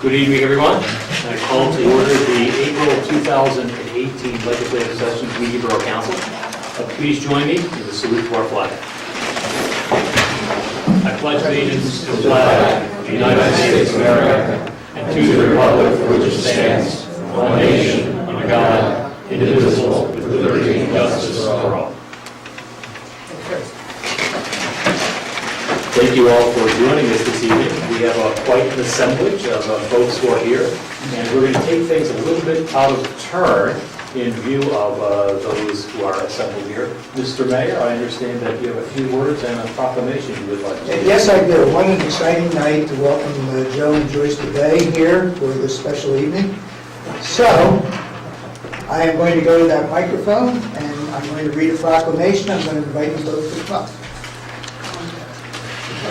Good evening, everyone. I call to order the April 2018 Legislative Session of the Borough Council. Please join me in the salute to our flag. I pledge allegiance to the flag of the United States of America and to the republic for which it stands, one nation, under God, indivisible, with liberty and justice for all. Thank you all for joining us this evening. We have quite an assemblage of folks who are here, and we're going to take things a little bit out of turn in view of those who are assembled here. Mr. Mayor, I understand that you have a few words and a proclamation you would like to make. Yes, I do. What an exciting night to welcome Joe and Joyce today here for this special evening. So, I am going to go to that microphone, and I'm going to read a proclamation. I'm going to invite them both to come up. I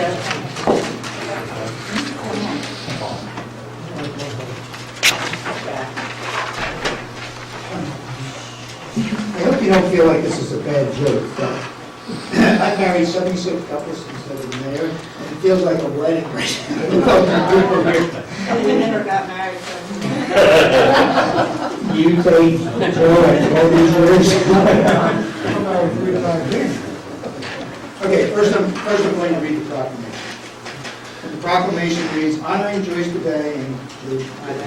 hope you don't feel like this is a bad joke, but I've married 76 couples since I was mayor, and it feels like a wedding right now. We never got married, so. You take Joe and all these years. I'm married 3 to 5 years. Okay, first I'm going to read the proclamation. And the proclamation reads, honoring Joyce DeBay and Joyce DeBay.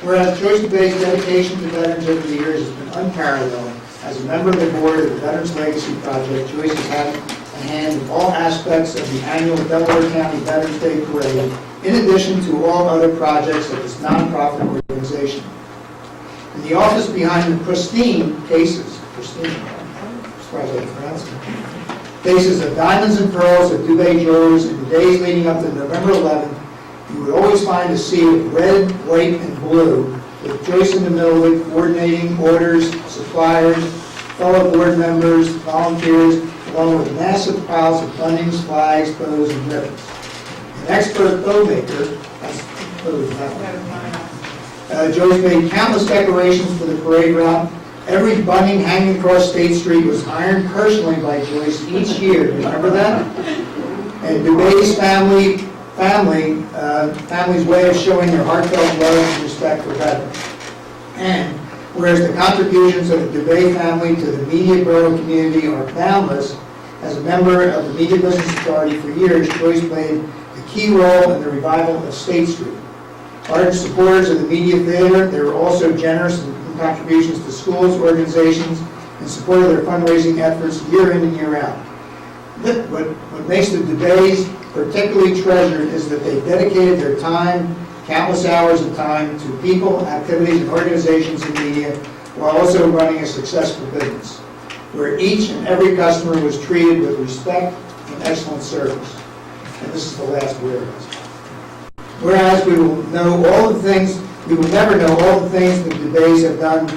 Whereas Joyce DeBay's dedication to veterans over the years has been unparalleled. As a member of the board of the Veterans Legacy Project, Joyce has had a hand in all aspects of the annual Delaware County Veterans Day Parade, in addition to all other projects of this nonprofit organization. In the office behind the pristine cases, as far as I can pronounce it, cases of diamonds and pearls of DeBay jewelers in the days leading up to November 11th, you would always find a sea of red, white, and blue, with Joyce in the middle of it, coordinating orders, suppliers, fellow board members, volunteers, along with massive piles of bundings, flags, bows, and ribbons. An expert bow maker, Joyce made countless decorations for the parade route. Every bunding hanging across State Street was ironed personally by Joyce each year. Remember that? And DeBay's family's way of showing their heartfelt love and respect for veterans. And whereas the contributions of the DeBay family to the media borough community are boundless, as a member of the Media Business Authority for years, Joyce played a key role in the revival of State Street. Ardent supporters of the media theater, they were also generous in contributions to schools, organizations, in support of their fundraising efforts year in and year out. What makes the DeBays particularly treasured is that they dedicated their time, countless hours of time, to people, activities, and organizations in media, while also running a successful business, where each and every customer was treated with respect and excellent service. And this is the last whereas. Whereas we will never know all the things that the DeBays have done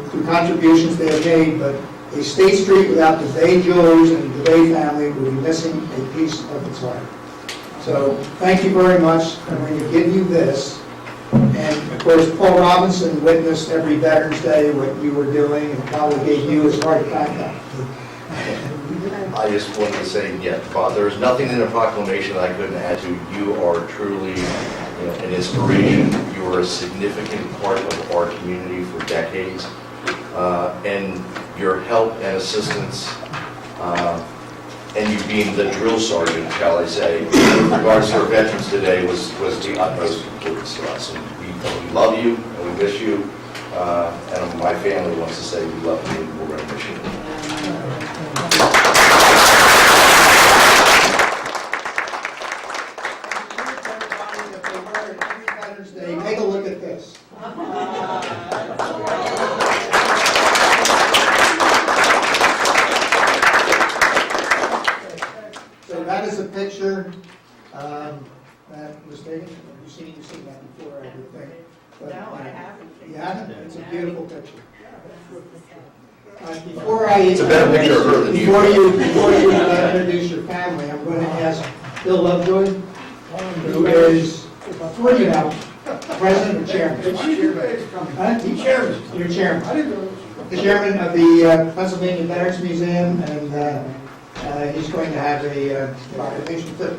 through contributions they have made, but a State Street without the DeBay jewelers and the DeBay family would be missing a piece of its heart. So thank you very much. I'm going to give you this. And of course, Paul Robinson witnessed every Veterans Day what you were doing and probably gave you his heart contact. I just wanted to say, yeah, Bob, there's nothing in the proclamation that I couldn't add to. You are truly an inspiration. You are a significant part of our community for decades. And your help and assistance, and you being the drill sergeant, shall I say, in regards to our veterans today was the utmost importance to us. And we love you, and we miss you, and my family wants to say we love you, and we're going to miss you. Take a look at this. So that is a picture that was taken. You've seen that before, I would think. But, No, I haven't. You haven't? It's a beautiful picture. It's a better picture of her than you. Before you introduce your family, I'm going to ask Bill Lovejoy, who is, before you now, president or chairman? Chairman. You're chairman. The chairman of the Pennsylvania Veterans Museum, and he's going to have a proclamation too.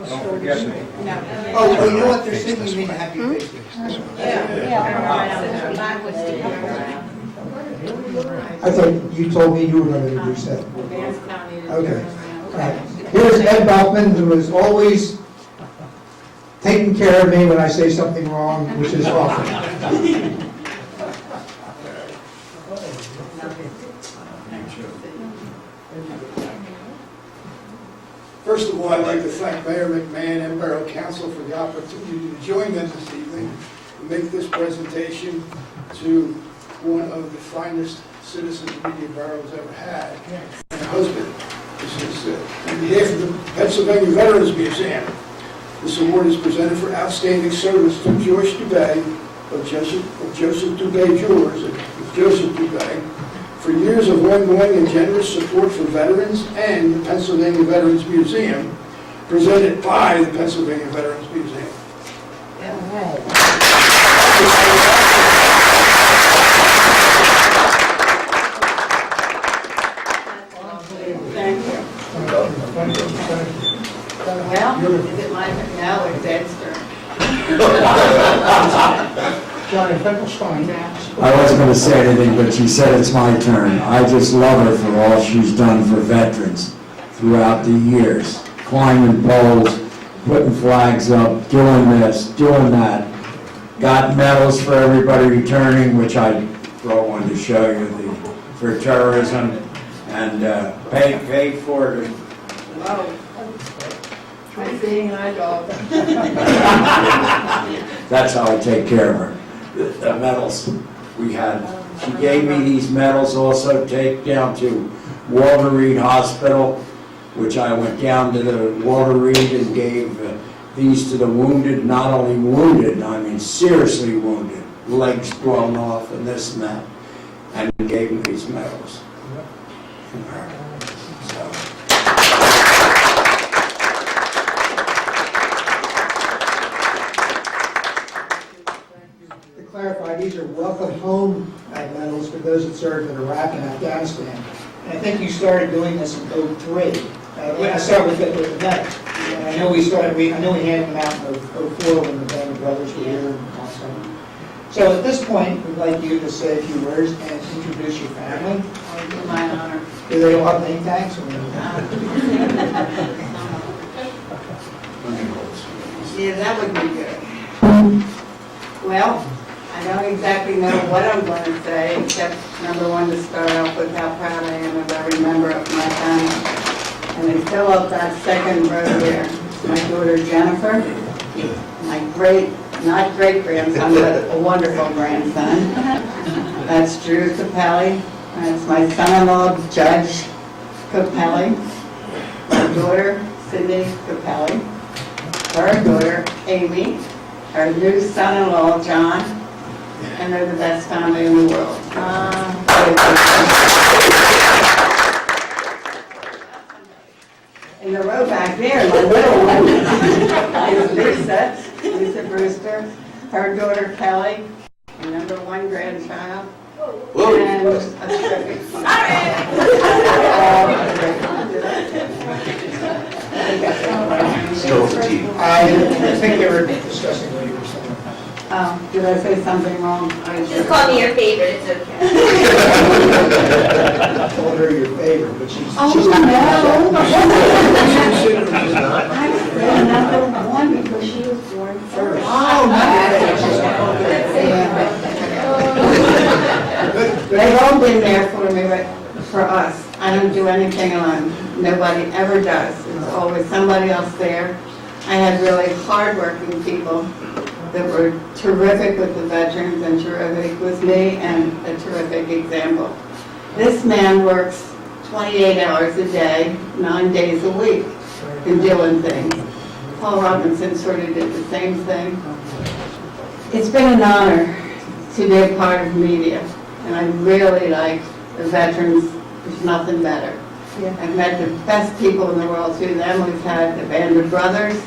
Don't forget me. Oh, you know what, they're singing me happy birthday. I thought you told me you were going to introduce that. Okay. All right. Here's Ed Bachman, who is always taking care of me when I say something wrong, which is often. First of all, I'd like to thank Mayor McMahon and Borough Council for the opportunity to join them this evening and make this presentation to one of the finest citizens Media Borough has ever had, and her husband. This is on behalf of the Pennsylvania Veterans Museum. This award is presented for outstanding service to Joyce Dubay of Joseph Dubay Jewelers, of Joseph Dubay, for years of ongoing and generous support for veterans and the Pennsylvania Veterans Museum, presented by the Pennsylvania Veterans Museum. Thank you. Well, is it my, no, it's Ed's turn. Johnny Finkelstein. I wasn't going to say anything, but she said it's my turn. I just love her for all she's done for veterans throughout the years. Climbing poles, putting flags up, doing this, doing that. Got medals for everybody returning, which I brought one to show you, for terrorism, and paid for it. Whoa. I'm seeing eye dog. That's how I take care of her. The medals we had. She gave me these medals also, take down to Walter Reed Hospital, which I went down to the Walter Reed and gave these to the wounded, not only wounded, I mean seriously wounded, legs blown off and this and that, and gave me these medals. So. To clarify, these are welcome home medals for those that served in Iraq and Afghanistan. And I think you started doing this in '03. I started with the vets. And I know we handed them out in '04 when the Band of Brothers were here. So at this point, we'd like you to say a few words and introduce your family. I'll do my honor. Do they all have name tags? Yeah, that would be good. Well, I don't exactly know what I'm going to say, except number one, to start off with how proud I am of every member of my family. And they fill up that second row there. My daughter Jennifer, my not great-grandson, but a wonderful grandson. That's Drew Capelli. That's my son-in-law, Judge Capelli. My daughter, Cindy Capelli. Her daughter, Amy. Our new son-in-law, John, and they're the best family in the world. In the row back there, my little one is Lisa Brewster, her daughter Kelly, and number one grandchild. And a terrific son. Still fatigued. I think they were discussing what you were saying. Did I say something wrong? Just call me your favorite, it's okay. I told her your favorite, but she's Oh, not. no. I said number one because she was born first. Oh, They've all been there for me, but for us. I don't do anything alone. Nobody ever does. It's always somebody else there. I had really hardworking people that were terrific with the veterans and terrific with me and a terrific example. This man works 28 hours a day, 9 days a week in doing things. Paul Robinson sort of did the same thing. It's been an honor to be a part of media, and I really like the veterans. There's nothing better. I've met the best people in the world through them. We've had the Band of Brothers,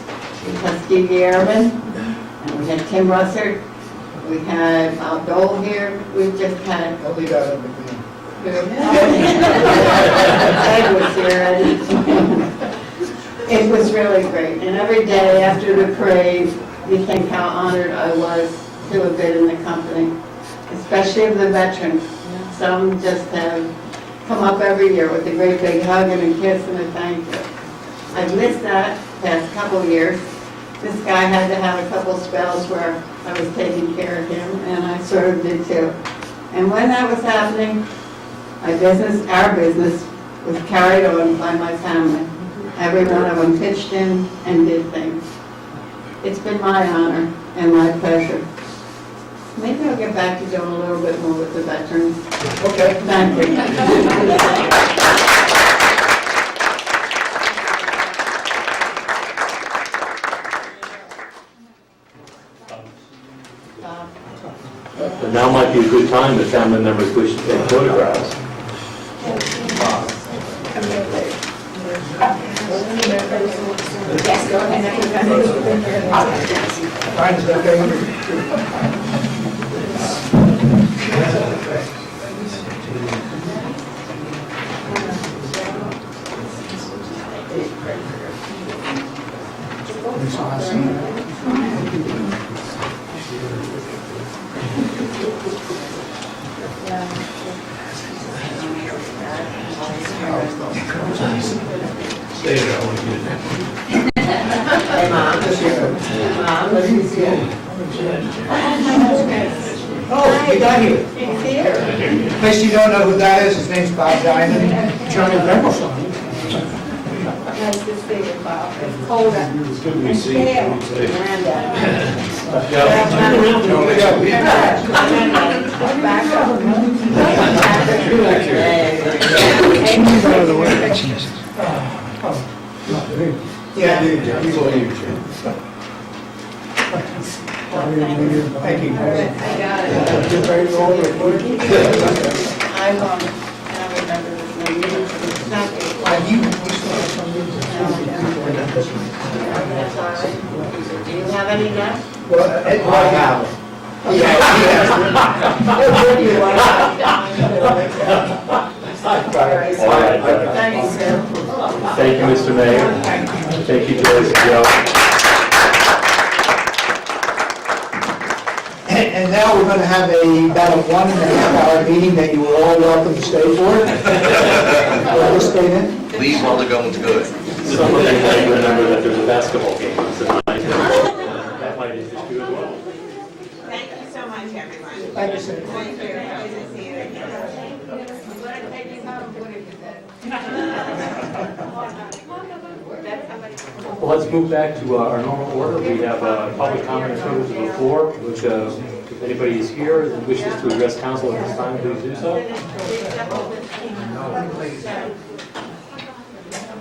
Tuskegee Airmen, and we had Tim Russert. We had Bob Dole here. We've just had... Only got it with me. Ed was here. It was really great. And every day after the parade, you think how honored I was to have been in the company, especially of the veterans. Some just have come up every year with a great big hug and a kiss and a thank you. I've missed that past couple of years. This guy had to have a couple spells where I was taking care of him, and I sort of did too. And when that was happening, our business was carried on by my family. Every one of them pitched in and did things. It's been my honor and my pleasure. Maybe I'll get back to doing a little bit more with the veterans. Okay. Thank you. And now might be a good time if family members wish to take photographs. Yes, go ahead. Fine, is that okay? It's awesome. Hey, Mom. Mom, let me see it. Oh, you got here. He's here. In case you don't know who that is, his name's Bob Diamond, Johnny Rebel's son. Nice to see you, Bob. It's cold out. It's good to see you. Yeah, dude. Thank you. I got it. You're very well recorded. I remember this name. It's not good. You started some That's all right. Do you have any left? Well, I have. What do you want? All right. Thanks, sir. Thank you, Mr. Mayor. Thank you, Joyce and Joe. And now we're going to have about a 1.5 hour meeting that you are all welcome to stay for. Participate in. Leave while the going's good. Some of you might remember that there's a basketball game tonight. That might interest you as well. Thank you so much, everyone. Thank you, sir. Thank you. Nice to see you again. Well, let's move back to our normal order. We have public comment and privilege of the floor, which if anybody is here and wishes to address council at this time, please do so.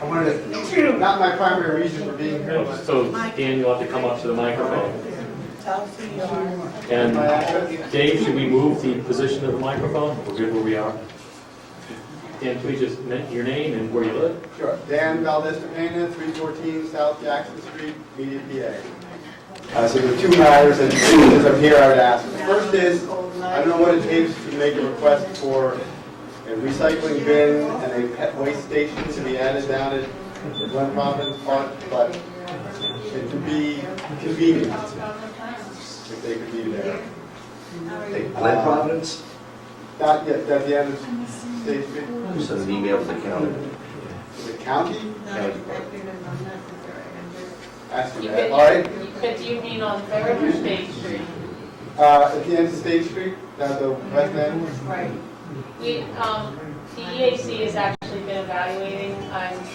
I wanted to, not my primary reason for being here, but So Dan, you'll have to come up to the microphone. Tell us who you are. And Dave, should we move the position of the microphone? We're good where we are. Dan, please just your name and where you live. sure. Dan Valdez Pena, 314 South Jackson Street, Media, PA. So there are two matters, and as I'm here, I would ask. The first is, I don't know what it takes to make a request for a recycling bin and a pet waste station to be added down at Glen Providence Park, but it would be convenient if they could be there. Hey, Glen Providence, Not yet, at the end of State Street, send an email to the county. the county, ask You you that, could- all right? But do you mean on Third or State Street? At the end of State Street, the west end. Right. The EAC has actually been evaluating,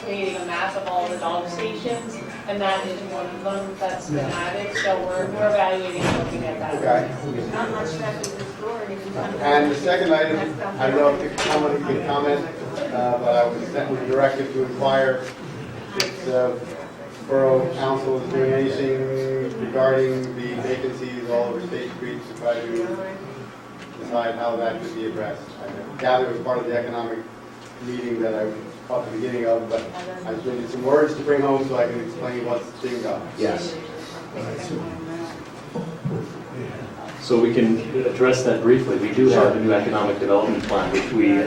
creating a map of all the dog stations, and that is one of them that's been added, so we're evaluating and looking at that. Okay. Not much left in the store. And the second item, I don't know if someone can comment, but I was sent with a directive to inquire if the Borough Council is doing anything regarding the vacancies all over State Street to try to decide how that could be addressed. I gather it was part of the economic meeting that I caught the beginning of, but I just needed some words to bring home so I can explain what's being done. Yes. So we can address that briefly. We do have a new economic development plan, which we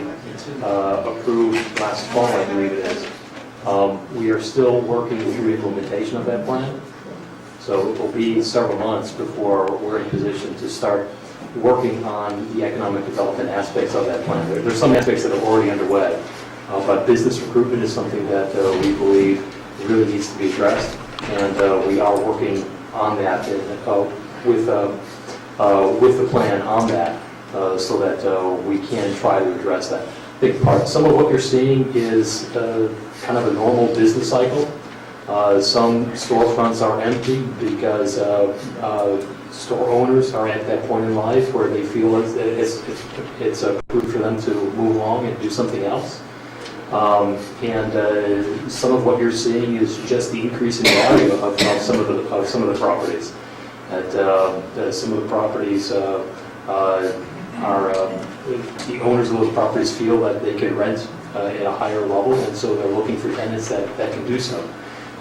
approved last fall, I believe it is. We are still working through implementation of that plan. So it will be several months before we're in position to start working on the economic development aspects of that plan. There's some aspects that are already underway, but business recruitment is something that we believe really needs to be addressed, and we are working on that with the plan on that, so that we can try to address that big part. Some of what you're seeing is kind of a normal business cycle. Some storefronts are empty because store owners are at that point in life where they feel it's approved for them to move along and do something else. And some of what you're seeing is just the increase in value of some of the properties. Some of the properties are the owners of those properties feel that they can rent at a higher level, and so they're looking for tenants that can do so.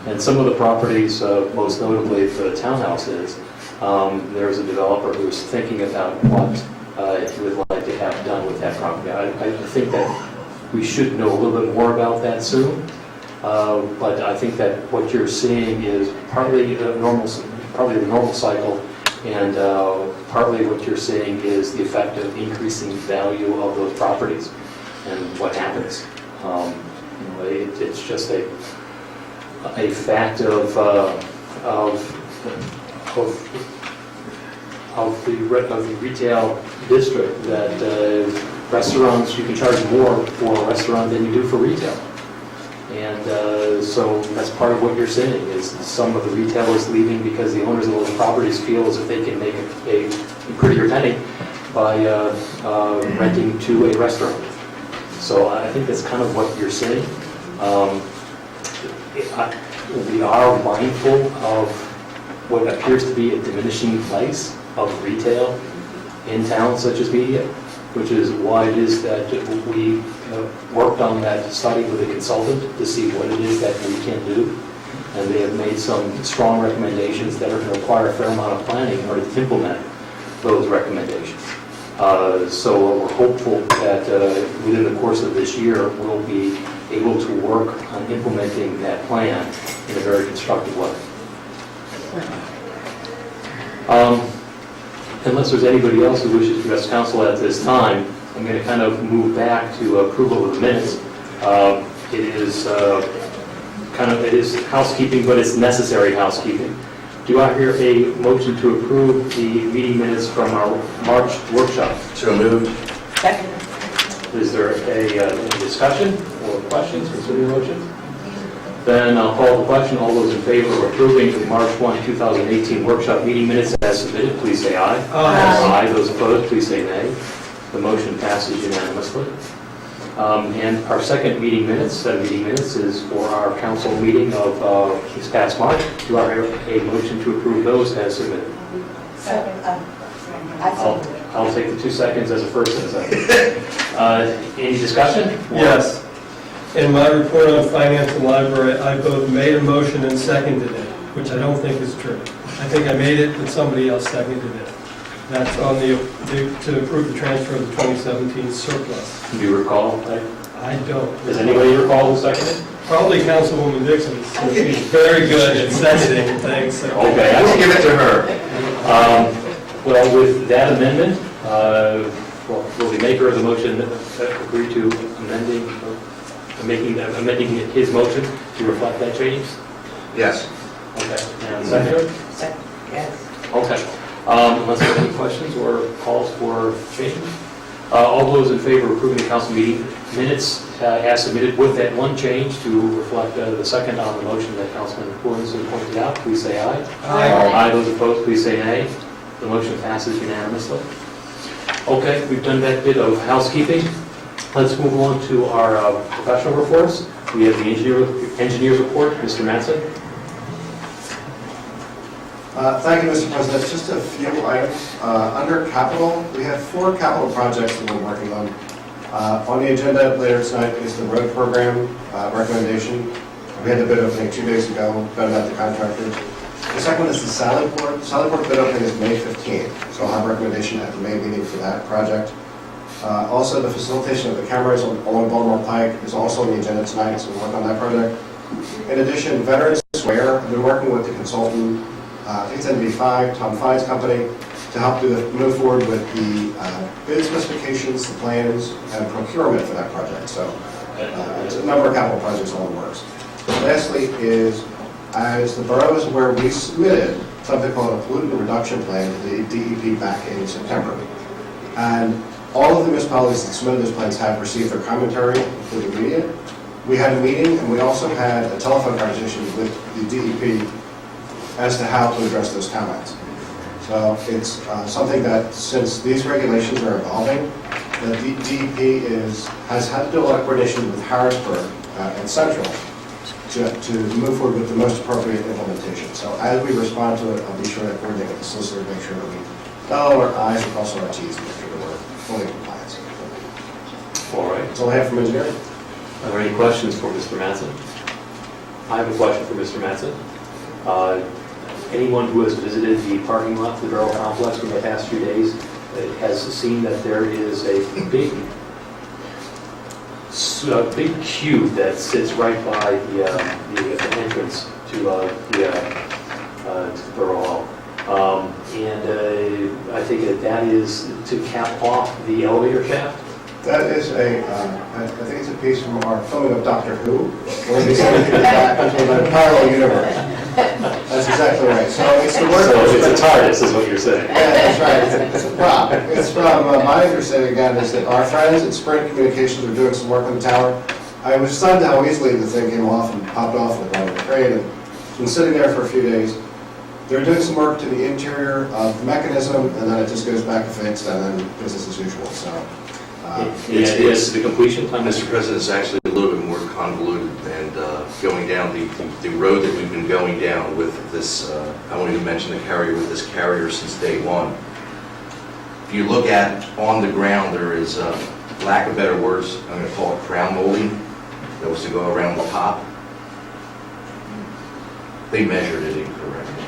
And some of the properties, most notably for the townhouses, there's a developer who's thinking about what he would like to have done with that property. I think that we should know a little bit more about that soon, but I think that what you're seeing is partly the normal cycle, and partly what you're seeing is the effect of increasing value of those properties and what happens. It's just a fact of the retail district that restaurants, you can charge more for a restaurant than you do for retail. And so that's part of what you're seeing is some of the retailers leaving because the owners of those properties feel as if they can make a prettier penny by renting to a restaurant. So I think that's kind of what you're seeing. We are mindful of what appears to be a diminishing place of retail in towns such as Media, which is why it is that we worked on that study with a consultant to see what it is that we can do. And they have made some strong recommendations that are going to require a fair amount of planning in order to implement those recommendations. So we're hopeful that within the course of this year, we'll be able to work on implementing that plan in a very constructive way. Unless there's anybody else who wishes to address council at this time, I'm going to kind of move back to approval of the minutes. It is housekeeping, but it's necessary housekeeping. Do I hear a motion to approve the meeting minutes from our March workshop? So moved. Second. Is there a discussion or questions concerning the motion? Then I'll call the question. All those in favor of approving the March 1, 2018 workshop meeting minutes as submitted, please say aye. Aye. Aye. Those opposed, please say nay. The motion passes unanimously. And our second meeting minutes is for our council meeting of this past March. Do I hear a motion to approve those as submitted? I'll take the 2 seconds as a first and a second. Any discussion? Yes. In my report on finance and library, I both made a motion and seconded it, which I don't think is true. I think I made it, but somebody else seconded it. That's on to approve the transfer of the 2017 surplus. Do you recall? I don't. Does anybody recall who seconded? Probably Councilwoman Dixon, since she's very good at seconding things. So. Okay, I will give it to her. Well, with that amendment, will the maker of the motion agree to amending his motion to reflect that change? Yes. Okay, and second? Second, yes. Okay. Unless there are any questions or calls for change? All those in favor of approving the council meeting minutes as submitted with that one change to reflect the second on the motion that Councilman Williamson pointed out, please say aye. Aye. Aye. Those opposed, please say nay. The motion passes unanimously. Okay, we've done that bit of housekeeping. Let's move on to our professional reports. We have the engineer's report, Mr. Mattson. Thank you, Mr. President. Just a few items. Under capital, we have 4 capital projects that we're working on. On the agenda later tonight is the road program recommendation. We had the bid opening 2 days ago, found out the contractors. The second one is the Sally Port. Sally Port bid opening is May 15th, so I'll have a recommendation at the May meeting for that project. Also, the facilitation of the cameras along Baltimore Pike is also on the agenda tonight, so we'll work on that project. In addition, Veterans Square, I've been working with the consultant, I think it's NV5, Tom Fine's company, to help move forward with the bid specifications, the plans, and procurement for that project. So it's a number of capital projects all in the works. Lastly is, as the borough is aware, we submitted something called a pollutant reduction plan to the DEP back in September. And all of the municipalities that submitted those plans have received their commentary, including media. We had a meeting, and we also had a telephone conversation with the DEP as to how to address those comments. So it's something that, since these regulations are evolving, the DEP has had to do a lot of coordination with Harrisburg and Central to move forward with the most appropriate implementation. So as we respond to it, I'll be sure to coordinate with the solicitor to make sure that we dot all our i's and cross all our t's and make sure that we're fully in compliance. All right. That's all I have from engineering. Are there any questions for Mr. Mattson? I have a question for Mr. Mattson. Anyone who has visited the parking lot for the Borough Complex in the past few days has seen that there is a big queue that sits right by the entrance to the Borough Hall. And I think that is to cap off the elevator shaft. That is I think it's a piece from our filming of Doctor Who, where they send it back into a parallel universe. That's exactly right. So it's the work. So it's a TARDIS, is what you're saying. Yeah, that's right. It's a prop. It's from, my understanding again is that our friends at Sprint Communications are doing some work on the tower. I was stunned how easily the thing came off and popped off in the bottom of the crane, and it's been sitting there for a few days. They're doing some work to the interior of the mechanism, and then it just goes back fixed, and then business as usual. So. It's the completion time, Mr. President, it's actually a little bit more convoluted, and going down the road that we've been going down with this, I won't even mention the carrier, with this carrier since day one. If you look at on the ground, there is, lack of better words, I'm going to call it crown molding, that was to go around the top. They measured it incorrectly.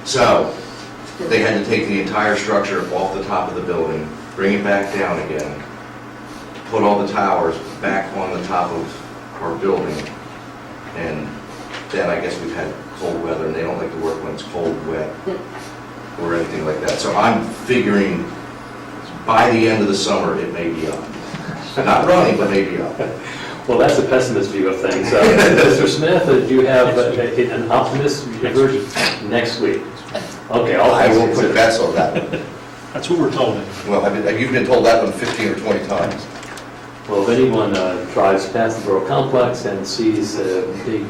So they had to take the entire structure off the top of the building, bring it back down again, put all the towers back on the top of our building, and then I guess we've had cold weather, and they don't like to work when it's cold, wet, or anything like that. So I'm figuring by the end of the summer, it may be up. Not running, but maybe up. Well, that's a pessimist view of things. Mr. Smith, do you have an optimist version next week? Okay, I will put bets on that one. That's what we're told. Well, you've been told that one 15 or 20 times. Well, if anyone drives past the Borough Complex and sees a big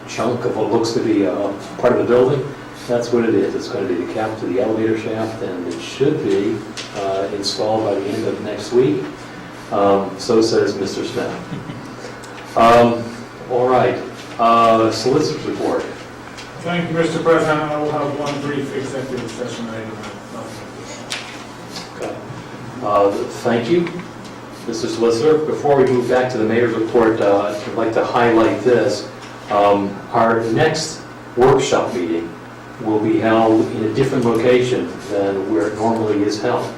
chunk of what looks to be a part of the building, that's what it is. It's going to be the cap to the elevator shaft, and it should be installed by the end of next week. So says Mr. Smith. All right. Solicitor's report. Thank you, Mr. President. I will have one brief executive session item. Thank you, Mr. Solicitor. Before we move back to the mayor's report, I'd like to highlight this. Our next workshop meeting will be held in a different location than where it normally is held.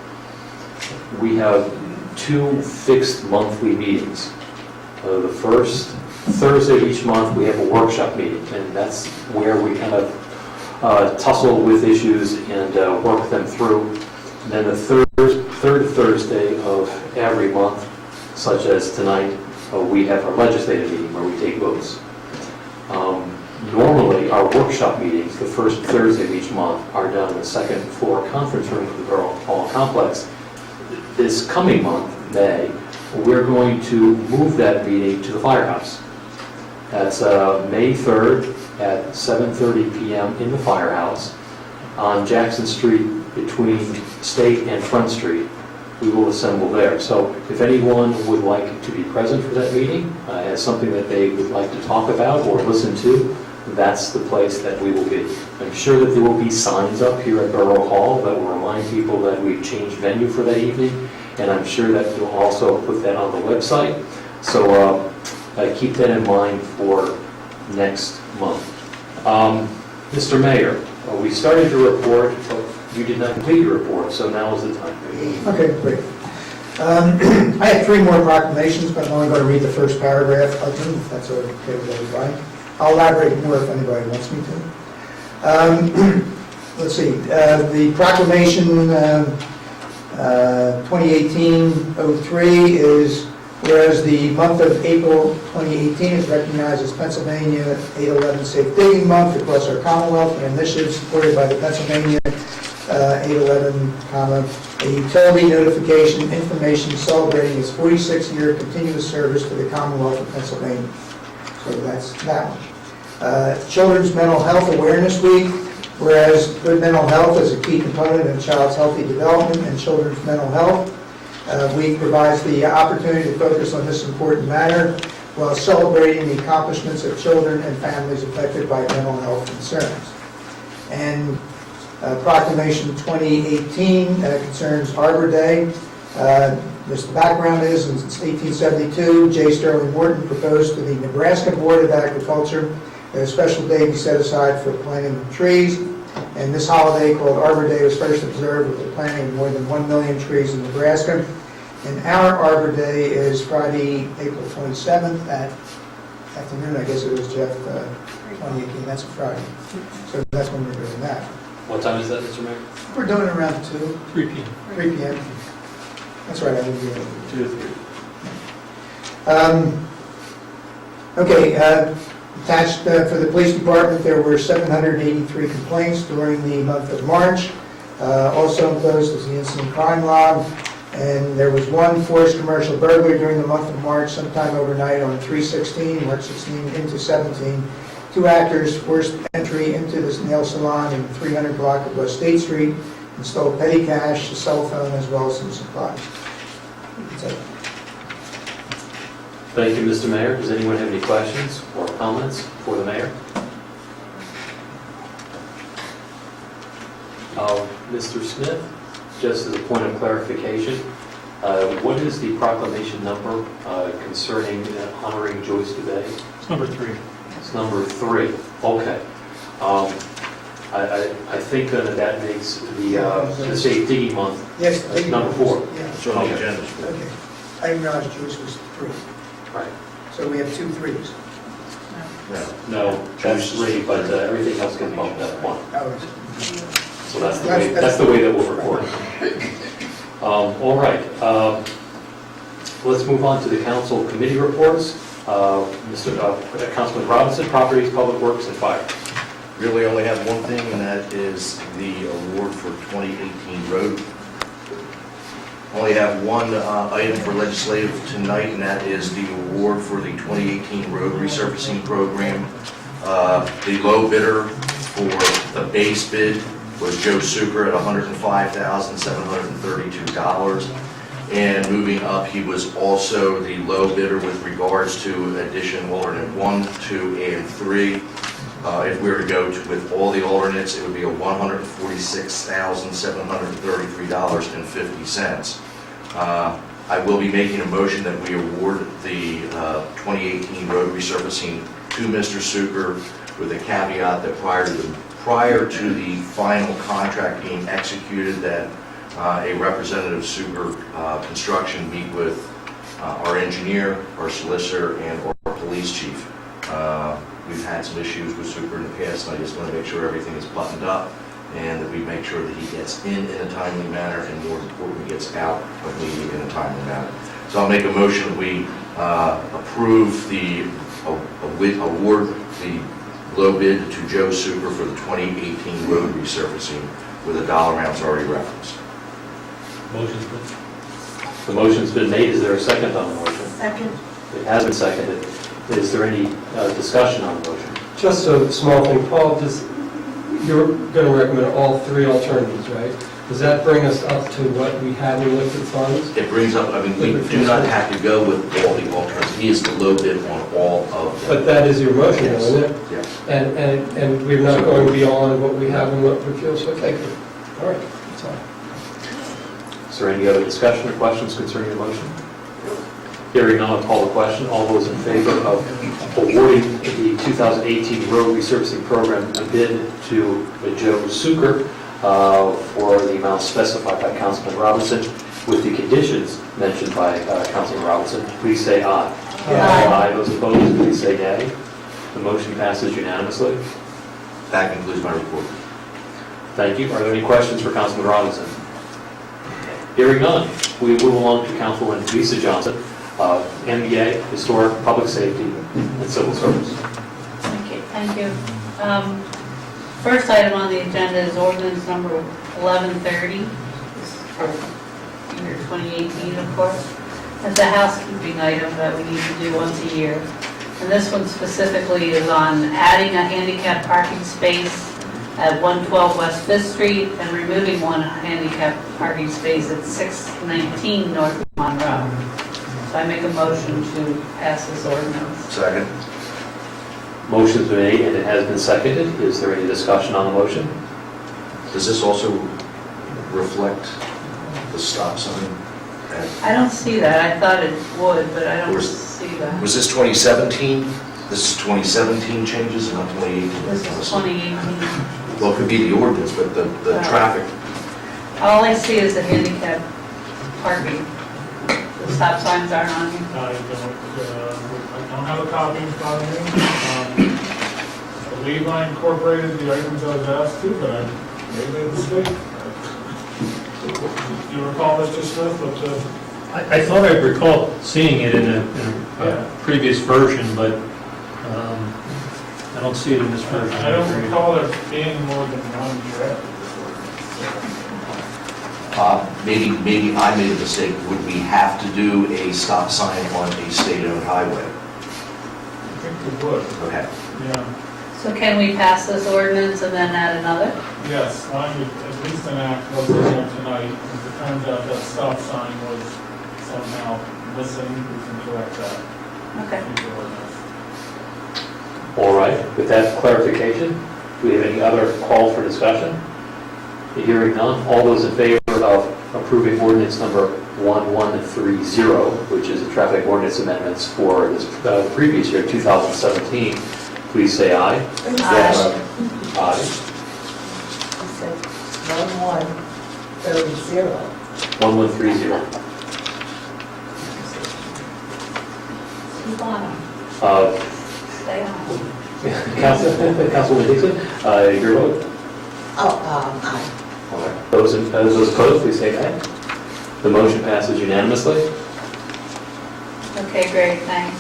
We have 2 fixed monthly meetings. The first Thursday of each month, we have a workshop meeting, and that's where we kind of tussle with issues and work them through. And then the third Thursday of every month, such as tonight, we have our legislative meeting where we take votes. Normally, our workshop meetings, the first Thursday of each month, are done in the second floor conference room of the Borough Hall Complex. This coming month, May, we're going to move that meeting to the firehouse. That's May 3rd at 7:30 p.m. in the firehouse on Jackson Street between State and Front Street. We will assemble there. So if anyone would like to be present for that meeting, has something that they would like to talk about or listen to, that's the place that we will be. I'm sure that there will be signs up here at Borough Hall that will remind people that we've changed venue for that evening, and I'm sure that we'll also put that on the website. So keep that in mind for next month. Mr. Mayor, we started your report, but you did not complete your report, so now is the time. Okay, great. I have three more proclamations, but I'm only going to read the first paragraph of them, if that's okay with everybody. I'll elaborate more if anybody wants me to. Let's see, the proclamation 2018-03 is, whereas the month of April 2018 is recognized as Pennsylvania 8/11 Safe Digging Month across our Commonwealth, an initiative supported by the Pennsylvania 8/11, a utility notification information celebrating its 46-year continuous service to the Commonwealth of Pennsylvania. So that's that one. Children's Mental Health Awareness Week, whereas good mental health is a key component of a child's healthy development, and children's mental health week provides the opportunity to focus on this important matter while celebrating the accomplishments of children and families affected by mental health concerns. And Proclamation 2018 concerns Arbor Day. The background is, in 1872, J. Sterling Morton proposed to the Nebraska Board of Agriculture that a special day be set aside for planting of trees. And this holiday, called Arbor Day, was first observed with the planting of more than 1 million trees in Nebraska. And our Arbor Day is Friday, April 27th at afternoon, I guess it was, Jeff, 2018, that's a Friday. So that's when we're doing that. What time is that, Mr. Mayor? We're doing it around 2, 3 p.m. 3 p.m. That's right, I would be able to. 2 to 3. Okay, attached for the police department, there were 783 complaints during the month of March. Also enclosed is the incident crime log, and there was one forced commercial burglary during the month of March, sometime overnight on 3/16, March 16 into 17. 2 actors forced entry into this nail salon in the 300 block of West State Street and stole petty cash, a cell phone, as well as some supplies. That's it. Thank you, Mr. Mayor. Does anyone have any questions or comments for the mayor? Mr. Smith, just as a point of clarification, what is the proclamation number concerning honoring Joyce DeBay? It's number 3. It's number 3. Okay. I think that makes the Safe Digging Month Yes. number 4. Yeah. So on the agenda. Okay. I didn't realize Joyce was 3. Right. So we have 2 3s. No, that's 3, but everything else can bump that 1. Oh, So that's the way that we'll record it. All right. Let's move on to the council committee reports. Councilman Robinson, Properties, Public Works, and Fire. Really only have one thing, and that is the award for 2018 road. Only have one item for legislative tonight, and that is the award for the 2018 road resurfacing program. The low bidder for the base bid was Joe Suker at $105,732. And moving up, he was also the low bidder with regards to addition alternate 1, 2, and 3. If we were to go with all the alternates, it would be a $146,733.50. I will be making a motion that we award the 2018 road resurfacing to Mr. Suker with a caveat that prior to the final contract being executed, that a representative Suker Construction meet with our engineer, our solicitor, and our police chief. We've had some issues with Suker in the past, and I just want to make sure everything is buttoned up and that we make sure that he gets in a timely manner, and more importantly, gets out of meeting in a timely manner. So I'll make a motion that we approve the award the low bid to Joe Suker for the 2018 road resurfacing with the dollar amounts already referenced. The motion's been made. Is there a second on the motion? Second. It has been seconded. Is there any discussion on the motion? Just a small thing, Paul, you're going to recommend all 3 alternatives, right? Does that bring us up to what we have in liquid funds? It brings up, I mean, we do not have to go with all the alternatives. He is the low bid on all of them. But that is your motion, Yes. isn't it? Yes. And we're not going beyond what we have in what we feel, so thank you. All right, that's all. Is there any other discussion or questions concerning the motion? Hearing none, I'll call the question. All those in favor of awarding the 2018 road resurfacing program a bid to Joe Suker for the amount specified by Councilman Robinson, with the conditions mentioned by Councilman Robinson, please say aye. Aye. Those opposed, please say nay. The motion passes unanimously. That concludes my report. Thank you. Are there any questions for Councilman Robinson? Hearing none, we move along to Councilwoman Lisa Johnson, MBA, Historic, Public Safety, and Civil Service. Okay, thank you. First item on the agenda is ordinance number 1130. This is for year 2018, of course. It's a housekeeping item that we need to do once a year. And this one specifically is on adding a handicap parking space at 112 West Fifth Street and removing one handicap parking space at 619 North Monroe. So I make a motion to pass this ordinance. Second. Motion's been made and it has been seconded. Is there any discussion on the motion? Does this also reflect the stop sign? I don't see that. I thought it would, but I don't Was- see that. Was this 2017? This is 2017 changes and not 2018? This is 2018. Well, it could be the ordinance, but the traffic. All I see is the handicap parking. The stop signs aren't on here. I don't have a copy in front of me. I believe I incorporated the items I was asked to, but I made a mistake. Do you recall, Mr. Smith, what the... I thought I recalled seeing it in a previous version, but I don't see it in this version. I don't recall there being more than one draft. Maybe I made a mistake. Would we have to do a stop sign on a state-owned highway? I think we would, Okay. yeah. So can we pass this ordinance and then add another? Yes, why don't we at least enact what's in there tonight. If it turns out that stop sign was somehow missing, we can correct that. Okay. Future ordinance. All right, with that clarification, do we have any other call for discussion? Hearing none, all those in favor of approving ordinance number 1130, which is the traffic ordinance amendments for this previous year, 2017, please say aye. Aye. Aye. 1130. 1130. Keep on them. Stay on. Councilman Dixon, your vote? Aye. All right. Those opposed, please say nay. The motion passes unanimously. Okay, great, thanks.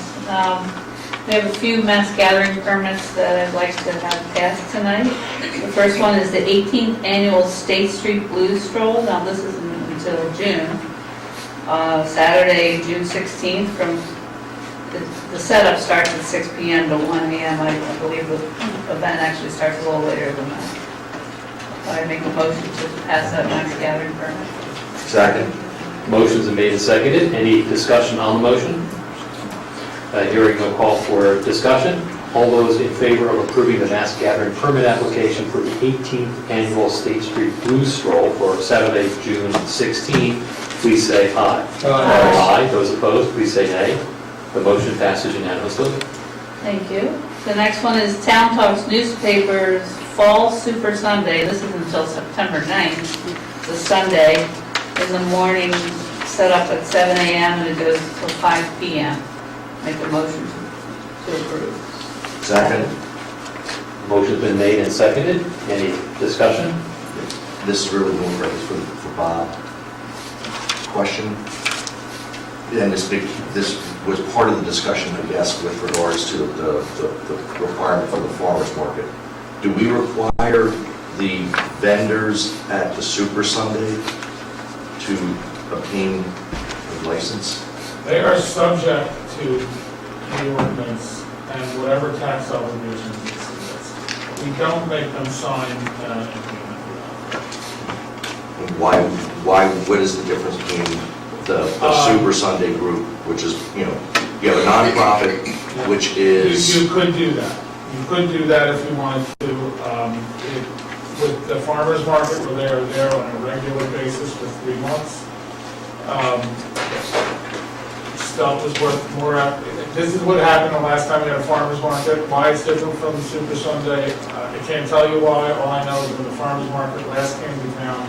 We have a few mass gathering permits that I'd like to have passed tonight. The first one is the 18th Annual State Street Blues Stroll. Now, this isn't until June. Saturday, June 16th, from the setup starts at 6 p.m. to 1 a.m. I believe the event actually starts a little later than that. So I make a motion to pass that mass gathering permit. Second. Motion's been made and seconded. Any discussion on the motion? Hearing no call for discussion. All those in favor of approving the mass gathering permit application for the 18th Annual State Street Blues Stroll for Saturday, June 16, please say aye. Aye. Those opposed, please say nay. The motion passes unanimously. Thank you. The next one is Town Talks Newspapers Fall Super Sunday. This is until September 9th. It's a Sunday in the morning, set up at 7 a.m. and it goes till 5 p.m. Make a motion to approve. Second. Motion's been made and seconded. Any discussion? This is really more for Bob. Question? And this was part of the discussion, I guess, with regards to the requirement for the farmer's market. Do we require the vendors at the Super Sunday to obtain a license? They are subject to the ordinance and whatever tax obligations it exists. We don't make them sign an agreement with What is the difference between the Super Sunday group, which is, you have a nonprofit, which is... You could do that. You could do that if you wanted to. With the farmer's market, where they are there on a regular basis for 3 months, stuff is worth more. This is what happened the last time we had a farmer's market. Why it's different from the Super Sunday, I can't tell you why. All I know is when the farmer's market last came to town,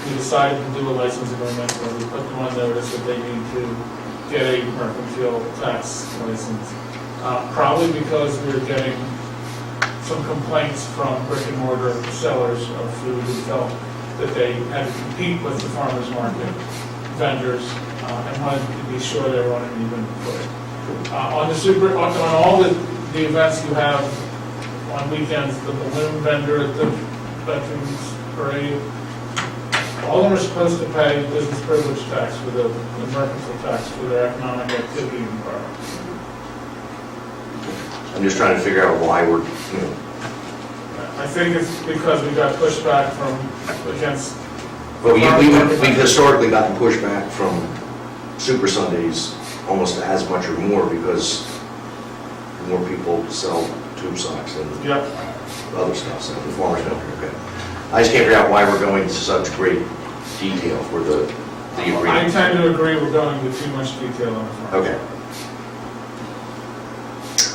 we decided to do a license agreement where we put them on notice that they need to get a mercantile tax license. Probably because we were getting some complaints from brick and mortar sellers of food who felt that they had to compete with the farmers market vendors and wanted to be sure they were on an even footing. On all the events you have on weekends, the balloon vendor at the Veterans Parade, all of them are supposed to pay business privilege tax for the mercantile tax for their economic activity in the borough. I'm just trying to figure out why we're, I think it's because we got pushback against. but we've historically gotten pushback from Super Sundays almost as much or more because more people sell tube socks than Yep. other stuff, so the farmers don't, okay. I just can't figure out why we're going into such great detail for the I agreement. tend to agree we're going into too much detail on the front. Okay.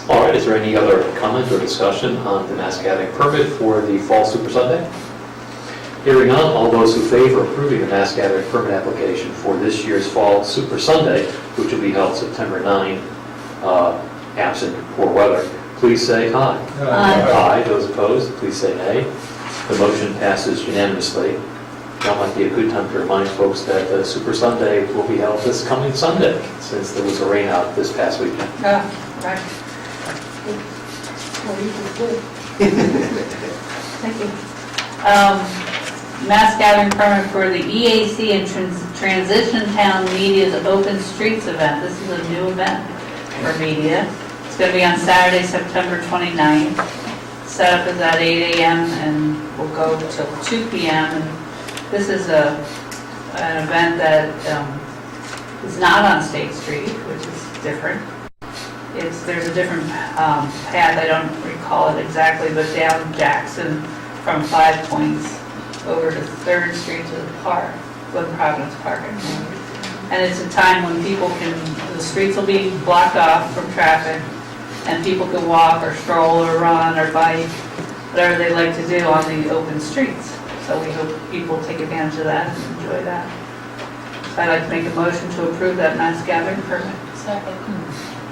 All right, is there any other comment or discussion on the mass gathering permit for the Fall Super Sunday? Hearing none, all those who favor approving the mass gathering permit application for this year's Fall Super Sunday, which will be held September 9, absent poor weather, please say aye. Aye. Those opposed, please say nay. The motion passes unanimously. Now might be a good time to remind folks that the Super Sunday will be held this coming Sunday, since there was a rain out this past weekend. Right. Thank you. Mass gathering permit for the EAC and Transition Town Media's Open Streets event. This is a new event for media. It's going to be on Saturday, September 29th. Setup is at 8 a.m. and will go till 2 p.m. And this is an event that is not on State Street, which is different. There's a different path, I don't recall it exactly, but down Jackson from 5 Points over to 3rd Street to the park, Glen Providence Park. And it's a time when the streets will be blocked off from traffic, and people can walk or stroll or run or bike, whatever they like to do on the open streets. So we hope people take advantage of that and enjoy that. So I'd like to make a motion to approve that mass gathering permit. Second.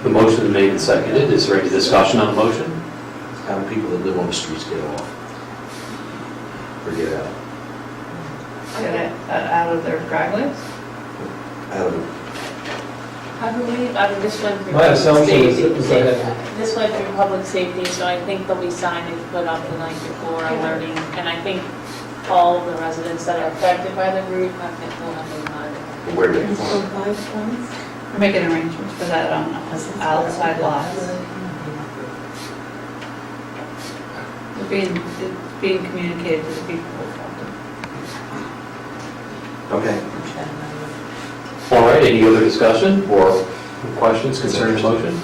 The motion is made and seconded. Is there any discussion on the motion? How do people that live on the streets get off? Or get out? Get it out of their driveways. Out of I believe, this went through My public assumption is safety. that- This went through public safety, so I think there'll be signage put up the night before alerting. And I think all of the residents that are affected by the route, I think will have a where do they We're making arrangements for that on outside lots. It's being communicated to the people affected. Okay. All right, any other discussion or questions concerning the motion?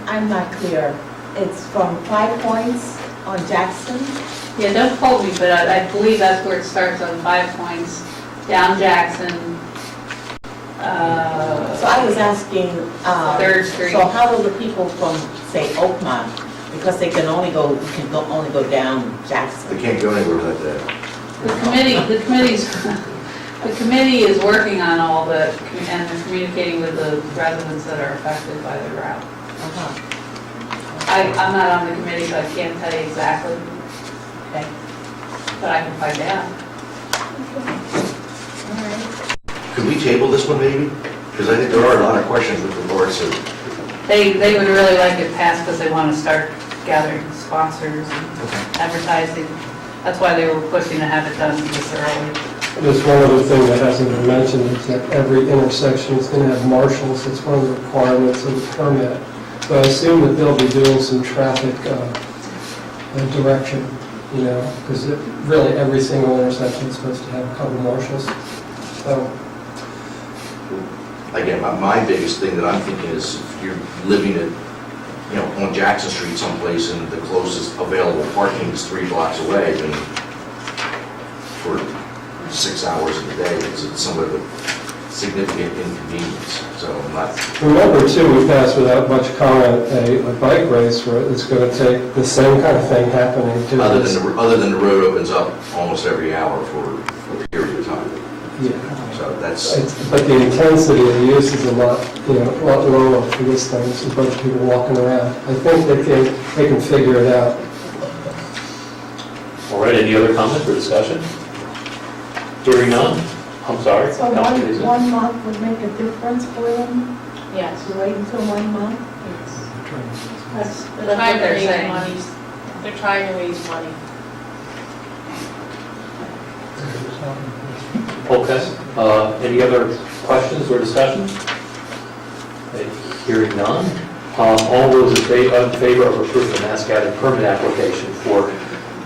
I'm not clear. It's from 5 Points on Jackson? Yeah, don't quote me, but I believe that's where it starts on 5 Points, down Jackson. So I was asking, 3rd Street. so how do the people from, say, Oakmont, because they can only go down Jackson? They can't go anywhere that day. The committee is working on all and they're communicating with the residents that are affected by the route. I'm not on the committee, so I can't tell you exactly. Okay. But I can find out. Could we table this one maybe? Because I think there are a lot of questions with regards to, They would really like it passed because they want to start gathering sponsors and advertising. That's why they were pushing to have it done this early. There's one other thing that hasn't been mentioned, is that every intersection is going to have marshals. It's one of the requirements of the permit. So I assume that they'll be doing some traffic direction, because really every single intersection is supposed to have a couple marshals. So, again, my biggest thing that I'm thinking is if you're living at, on Jackson Street someplace and the closest available parking is 3 blocks away, then for 6 hours of the day, it's somewhat of a significant inconvenience. So I'm not. remember too, we passed without much comment a bike race where it's going to take the same kind of thing happening too. Other than the road opens up almost every hour for But the intensity of the use is a lot lower for this thing. It's a bunch of people walking around. I think they can figure it out. All right, any other comments or discussion? Hearing none? I'm sorry. So Councilman Dixon. one month would make a difference for them? Yes. To wait until 1 month? Yes. They're That's trying what to they're raise saying. money. They're trying to raise money. Okay. Any other questions or discussion? Okay, hearing none. All those in favor of approving the mass gathering permit application for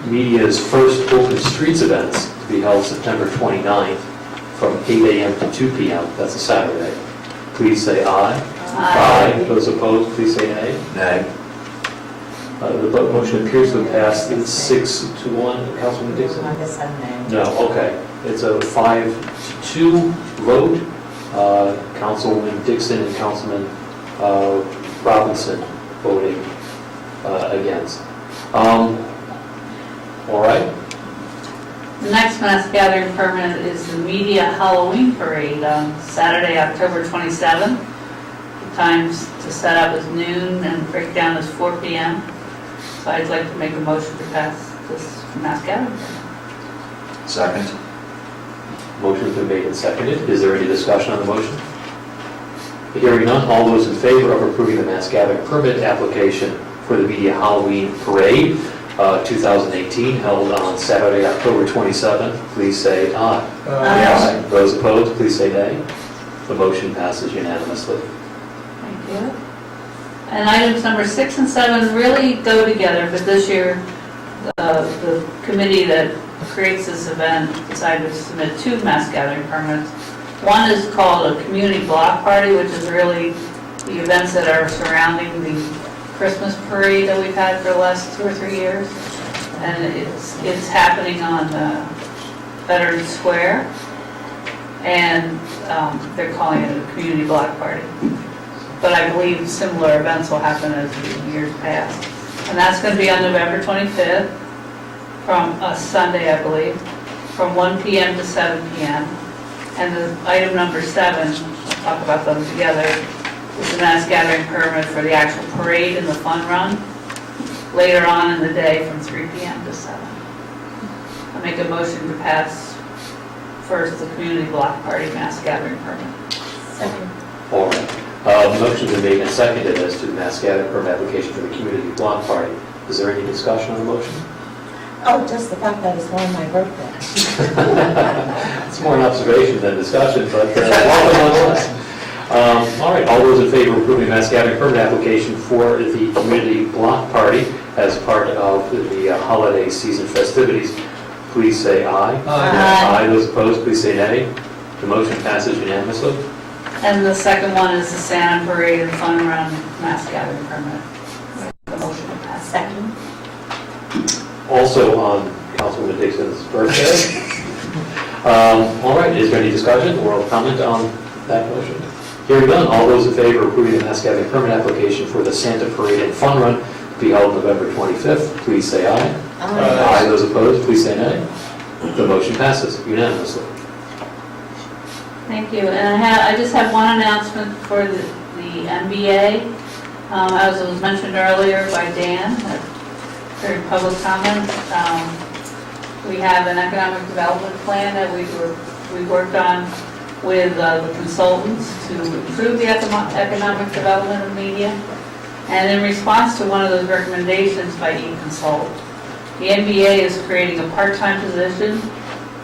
media's first open streets events to be held September 29th from 8 a.m. to 2 p.m., that's a Saturday, please say aye. Aye. Those opposed, please say nay. Nay. The vote motion appears to have passed 6-1. Councilman Dixon? I guess I'm nay. No, okay. It's a 5-2 vote. Councilwoman Dixon and Councilman Robinson voting against. All right. The next mass gathering permit is the Media Halloween Parade on Saturday, October 27th. The times to set up is noon and breakdown is 4 p.m. So I'd like to make a motion to pass this mass gathering permit. Second. Motion's been made and seconded. Is there any discussion on the motion? Hearing none, all those in favor of approving the mass gathering permit application for the Media Halloween Parade 2018 held on Saturday, October 27th, please say aye. Aye. Those opposed, please say nay. The motion passes unanimously. Thank you. And items number 6 and 7 really go together, but this year, the committee that creates this event decided to submit 2 mass gathering permits. One is called a community block party, which is really the events that are surrounding the Christmas parade that we've had for the last 2 or 3 years. And it's happening on Veterans Square. And they're calling it a community block party. But I believe similar events will happen as in years past. And that's going to be on November 25th, from a Sunday, I believe, from 1 p.m. to 7 p.m. And the item number 7, I'll talk about them together, is the mass gathering permit for the actual parade and the fun run later on in the day from 3 p.m. to 7. I make a motion to pass first the community block party mass gathering permit. Second. All right. The motion's been made and seconded as to the mass gathering permit application for the community block party. Is there any discussion on the motion? Oh, just the fact that it's on my birthday. It's more an observation than discussion, but welcome nonetheless. All right, all those in favor of approving the mass gathering permit application for the community block party as part of the holiday season festivities, please say aye. Aye. Aye. Those opposed, please say nay. The motion passes unanimously. And the second one is the Santa Parade and Fun Run mass gathering permit. The motion to pass. Second. Also on Councilwoman Dixon's birthday. All right, is there any discussion or comment on that motion? Hearing none, all those in favor of approving the mass gathering permit application for the Santa Parade and Fun Run to be held November 25th, please say aye. Aye. Those opposed, please say nay. The motion passes unanimously. Thank you. And I just have one announcement for the MBA. As it was mentioned earlier by Dan, during public comment, we have an economic development plan that we worked on with the consultants to improve the economic development of media. And in response to one of those recommendations by eConsult, the MBA is creating a part-time position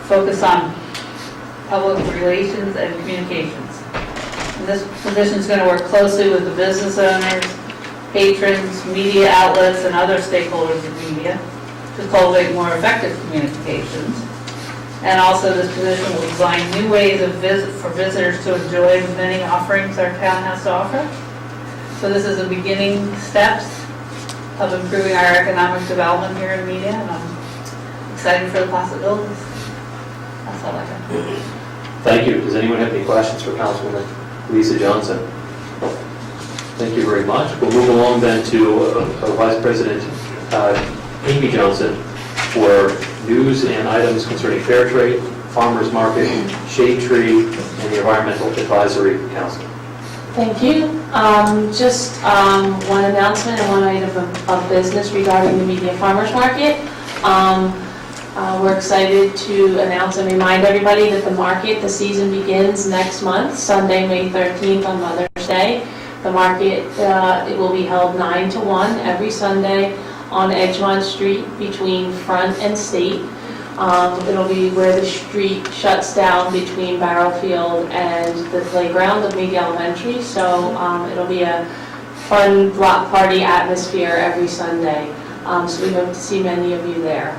focused on public relations and communications. And this position is going to work closely with the business owners, patrons, media outlets, and other stakeholders of media to cultivate more effective communications. And also this position will design new ways for visitors to enjoy the many offerings our town has to offer. So this is the beginning steps of improving our economic development here in media, and I'm excited for the possibilities. That's all I got. Thank you. Does anyone have any questions for Councilwoman Lisa Johnson? Thank you very much. We'll move along then to Vice President Amy Johnson for news and items concerning fair trade, Farmers Market, Shade Tree, and the Environmental Advisory Council. Thank you. Just one announcement and one item of business regarding the Media Farmers Market. We're excited to announce and remind everybody that the season begins next month, Sunday, May 13th on Mother's Day. The market, it will be held 9 to 1 every Sunday on Edgemont Street between Front and State. It'll be where the street shuts down between Barrowfield and the playground of Meade Elementary. So it'll be a fun block party atmosphere every Sunday. So we hope to see many of you there.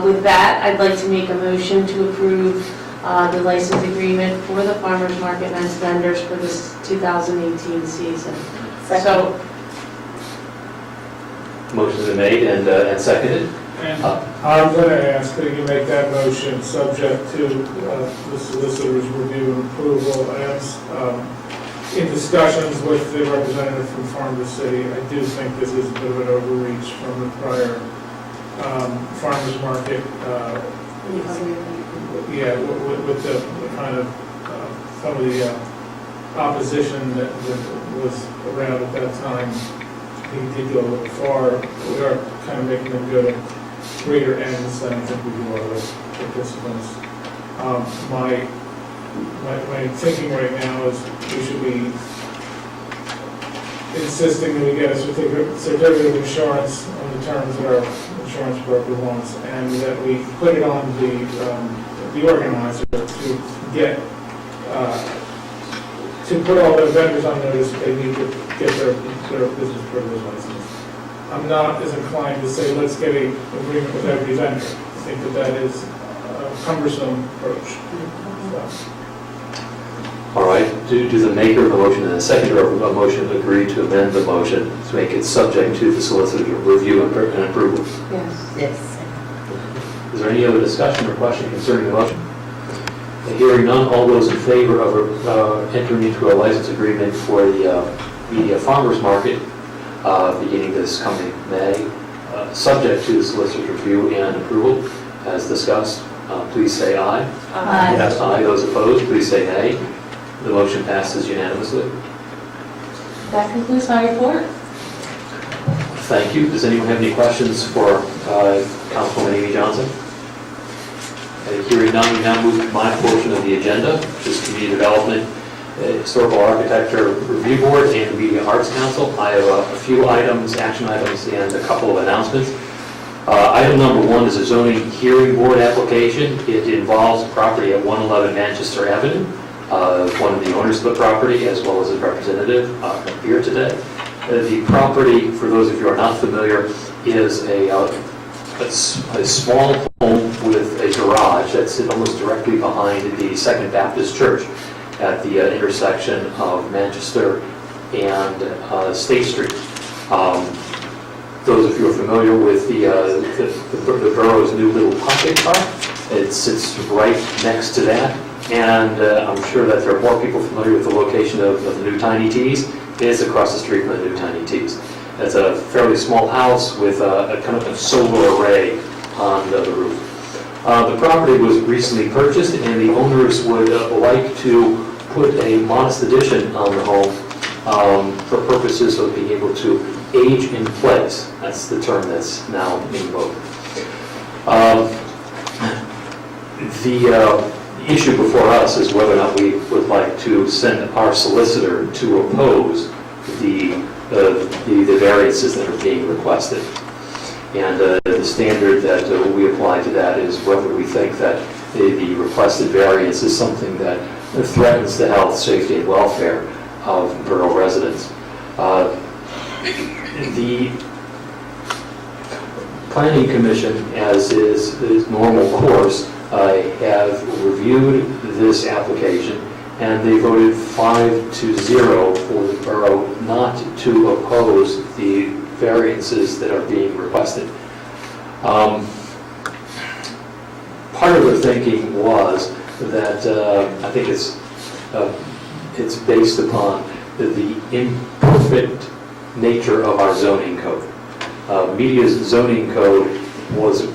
With that, I'd like to make a motion to approve the license agreement for the Farmers Market and vendors for this 2018 season. So, Motion's been made and seconded. And I'm going to ask that you make that motion subject to the solicitor's review and approval. As in discussions with the representative from Farm to City, I do think this is a bit of an overreach from the prior farmers market. With the kind of some of the opposition that was around at that time, he did go a little far. We are kind of making them go to greater ends than I think we do other participants. My thinking right now is we should be insisting that we get a certificate of insurance on the terms that our insurance broker wants, and that we put it on the organizer to get to put all the vendors on notice that they need to get their business privilege license. I'm not as inclined to say let's get an agreement with every vendor. I think that is a cumbersome approach. All right, do the maker of the motion and the seconder of the motion agree to amend the motion to make it subject to the solicitor's review and approval? Yes. Yes. Is there any other discussion or question concerning the motion? Hearing none, all those in favor of entering into a license agreement for the Media Farmers Market beginning this coming May, subject to the solicitor's review and approval, as discussed, please say aye. Aye. Yes, aye. Those opposed, please say nay. The motion passes unanimously. that concludes my report. Thank you. Does anyone have any questions for Councilwoman Amy Johnson? Hearing none, we now move to my portion of the agenda, which is Community Development, Historical Architecture Review Board, and the Media Arts Council. I have a few items, action items, and a couple of announcements. Item number 1 is a zoning hearing board application. It involves property at 111 Manchester Avenue. One of the owners of the property, as well as a representative, here today. The property, for those of you who are not familiar, is a small home with a garage that's almost directly behind the Second Baptist Church at the intersection of Manchester and State Street. Those of you who are familiar with the borough's new little pocket park, it sits right next to that. And I'm sure that there are more people familiar with the location of the new Tiny Teas. It is across the street from the new Tiny Teas. It's a fairly small house with a kind of a solar array on the roof. The property was recently purchased, and the owners would like to put a modest addition on the home for purposes of being able to age in place. That's the term that's now being invoked. The issue before us is whether or not we would like to send our solicitor to oppose the variances that are being requested. And the standard that we apply to that is whether we think that the requested variance is something that threatens the health, safety, and welfare of borough residents. The Planning Commission, as is normal course, have reviewed this application, and they voted 5-0 for the borough not to oppose the variances that are being requested. Part of their thinking was that I think it's based upon the imperfect nature of our zoning code. Media's zoning code was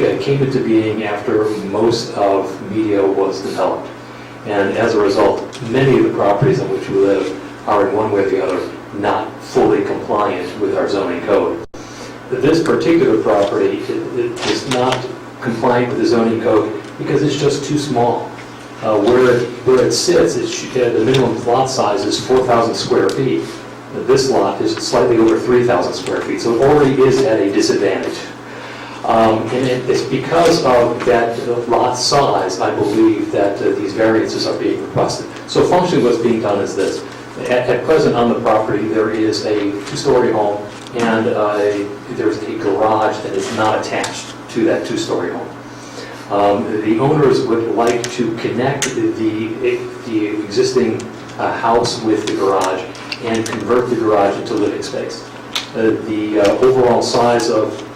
came into being after most of Media was developed. And as a result, many of the properties on which we live are in one way or the other not fully compliant with our zoning code. This particular property is not compliant with the zoning code because it's just too small. Where it sits, the minimum lot size is 4,000 square feet. This lot is slightly over 3,000 square feet, so it already is at a disadvantage. And it's because of that lot size, I believe, that these variances are being requested. So functionally what's being done is this. At present on the property, there is a two-story home and there's a garage that is not attached to that two-story home. The owners would like to connect the existing house with the garage and convert the garage into living space. The overall size of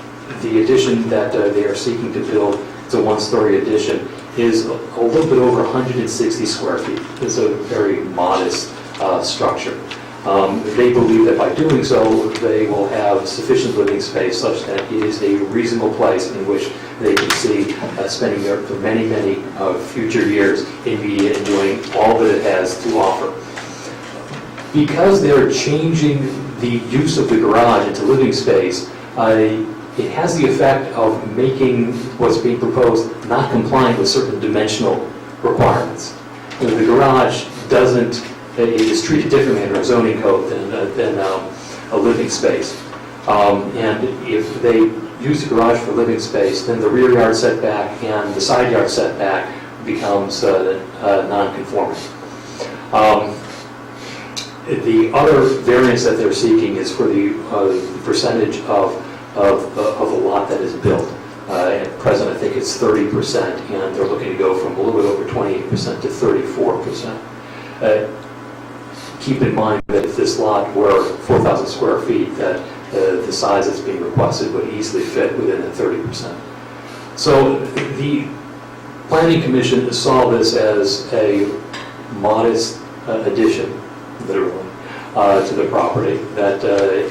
the addition that they are seeking to build, it's a one-story addition, is a little bit over 160 square feet. It's a very modest structure. They believe that by doing so, they will have sufficient living space such that it is a reasonable place in which they can see spending there for many, many future years in Media, enjoying all that it has to offer. Because they're changing the use of the garage into living space, it has the effect of making what's being proposed not compliant with certain dimensional requirements. The garage it is treated differently under a zoning code than a living space. And if they use the garage for living space, then the rear yard setback and the side yard setback becomes non-conforming. The other variance that they're seeking is for the percentage of a lot that is built. At present, I think it's 30%, and they're looking to go from a little bit over 28% to 34%. Keep in mind that if this lot were 4,000 square feet, that the size that's being requested would easily fit within the 30%. So the Planning Commission saw this as a modest addition, literally, to the property that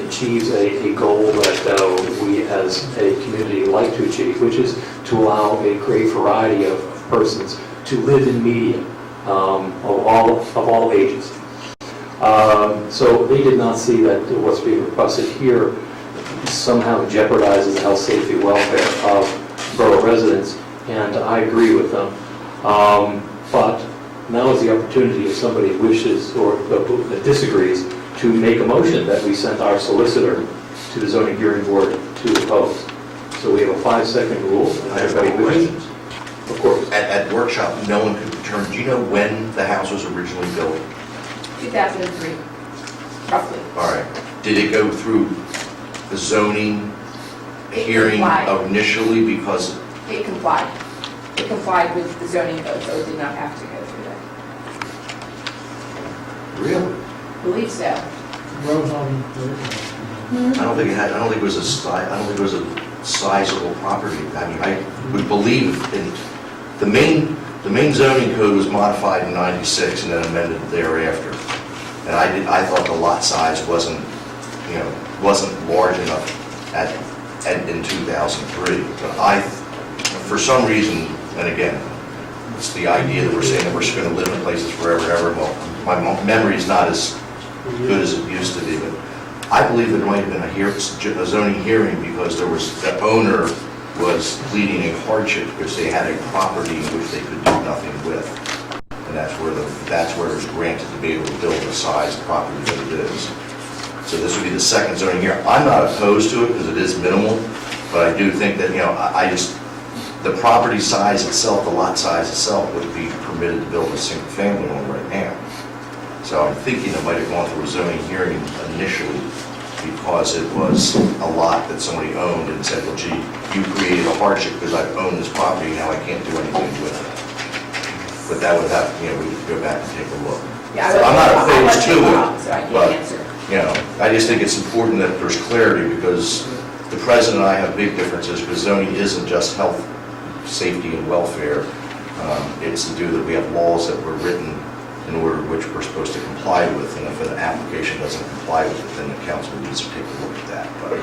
achieves a goal that we as a community like to achieve, which is to allow a great variety of persons to live in Media of all ages. So they did not see that what's being requested here somehow jeopardizes the health, safety, welfare of borough residents, and I agree with them. But now is the opportunity if somebody wishes or disagrees to make a motion that we send our solicitor to the zoning hearing board to oppose. So we have a 5-second rule. I have no questions. Of course. At workshop, no one could determine, do you know when the house was originally built? 2003, roughly. All right. Did it go through the zoning hearing complied. initially because? It complied. It complied with the zoning code, so it did not have to go through that. Really? I believe so. I don't think it had, I don't think it was a sizable property. I mean, I would believe in, the main zoning code was modified in '96 and then amended thereafter. And I thought the lot size wasn't large enough in 2003. But for some reason, and again, it's the idea that we're saying that we're just going to live in places forever and ever. Well, my memory is not as good as it used to be, but I believe that there might have been a zoning hearing because the owner was pleading a hardship because they had a property which they could do nothing with. And that's where it was granted to be able to build the size property that it is. So this would be the second zoning hearing. I'm not opposed to it because it is minimal, but I do think that, the property size itself, the lot size itself would be permitted to build a single family home right now. So I'm thinking it might have gone through a zoning hearing initially because it was a lot that somebody owned and said, well, gee, you created a hardship because I've owned this property, now I can't do anything with it. But that would have, we could go back and take a look. Yeah, So I'm not opposed to so I it, can't but, answer. I just think it's important that there's clarity because the president and I have big differences because zoning isn't just health, safety, and welfare. It's to do that we have laws that were written in order which we're supposed to comply with, and if an application doesn't comply with it, then the council needs to take a look at that. But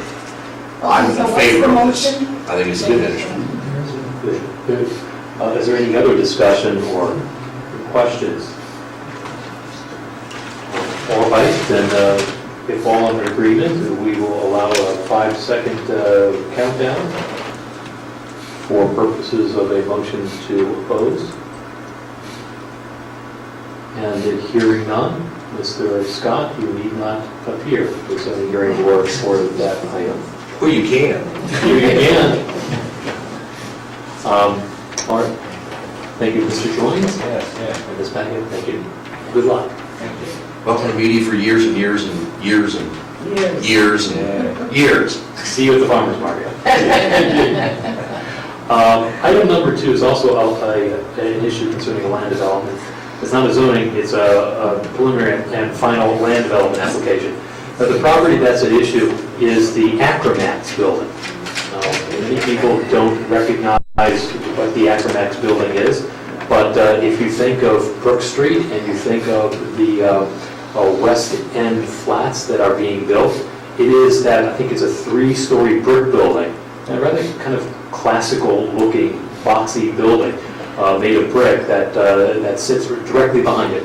I'm so in what's favor the of this. motion? I think it's a good initiative. Is there any other discussion or questions? All right, then if all in agreement, we will allow a 5-second countdown for purposes of a motion to oppose. And hearing none, Mr. Scott, you need not appear. There's a hearing board for that item. Well, you can. You can. All right. Thank you, Mr. Joynes. Yes, And Ms. Baggett, thank you. Good luck. Welcome to media for years and years and years and years and years. See you at the farmer's market. Item number 2 is also an issue concerning land development. It's not a zoning, it's a preliminary and final land development application. The property that's at issue is the Acromax building. Many people don't recognize what the Acromax building is, but if you think of Brook Street and you think of the West End flats that are being built, it is that, I think it's a 3-story brick building, and a rather kind of classical looking boxy building made of brick that sits directly behind it.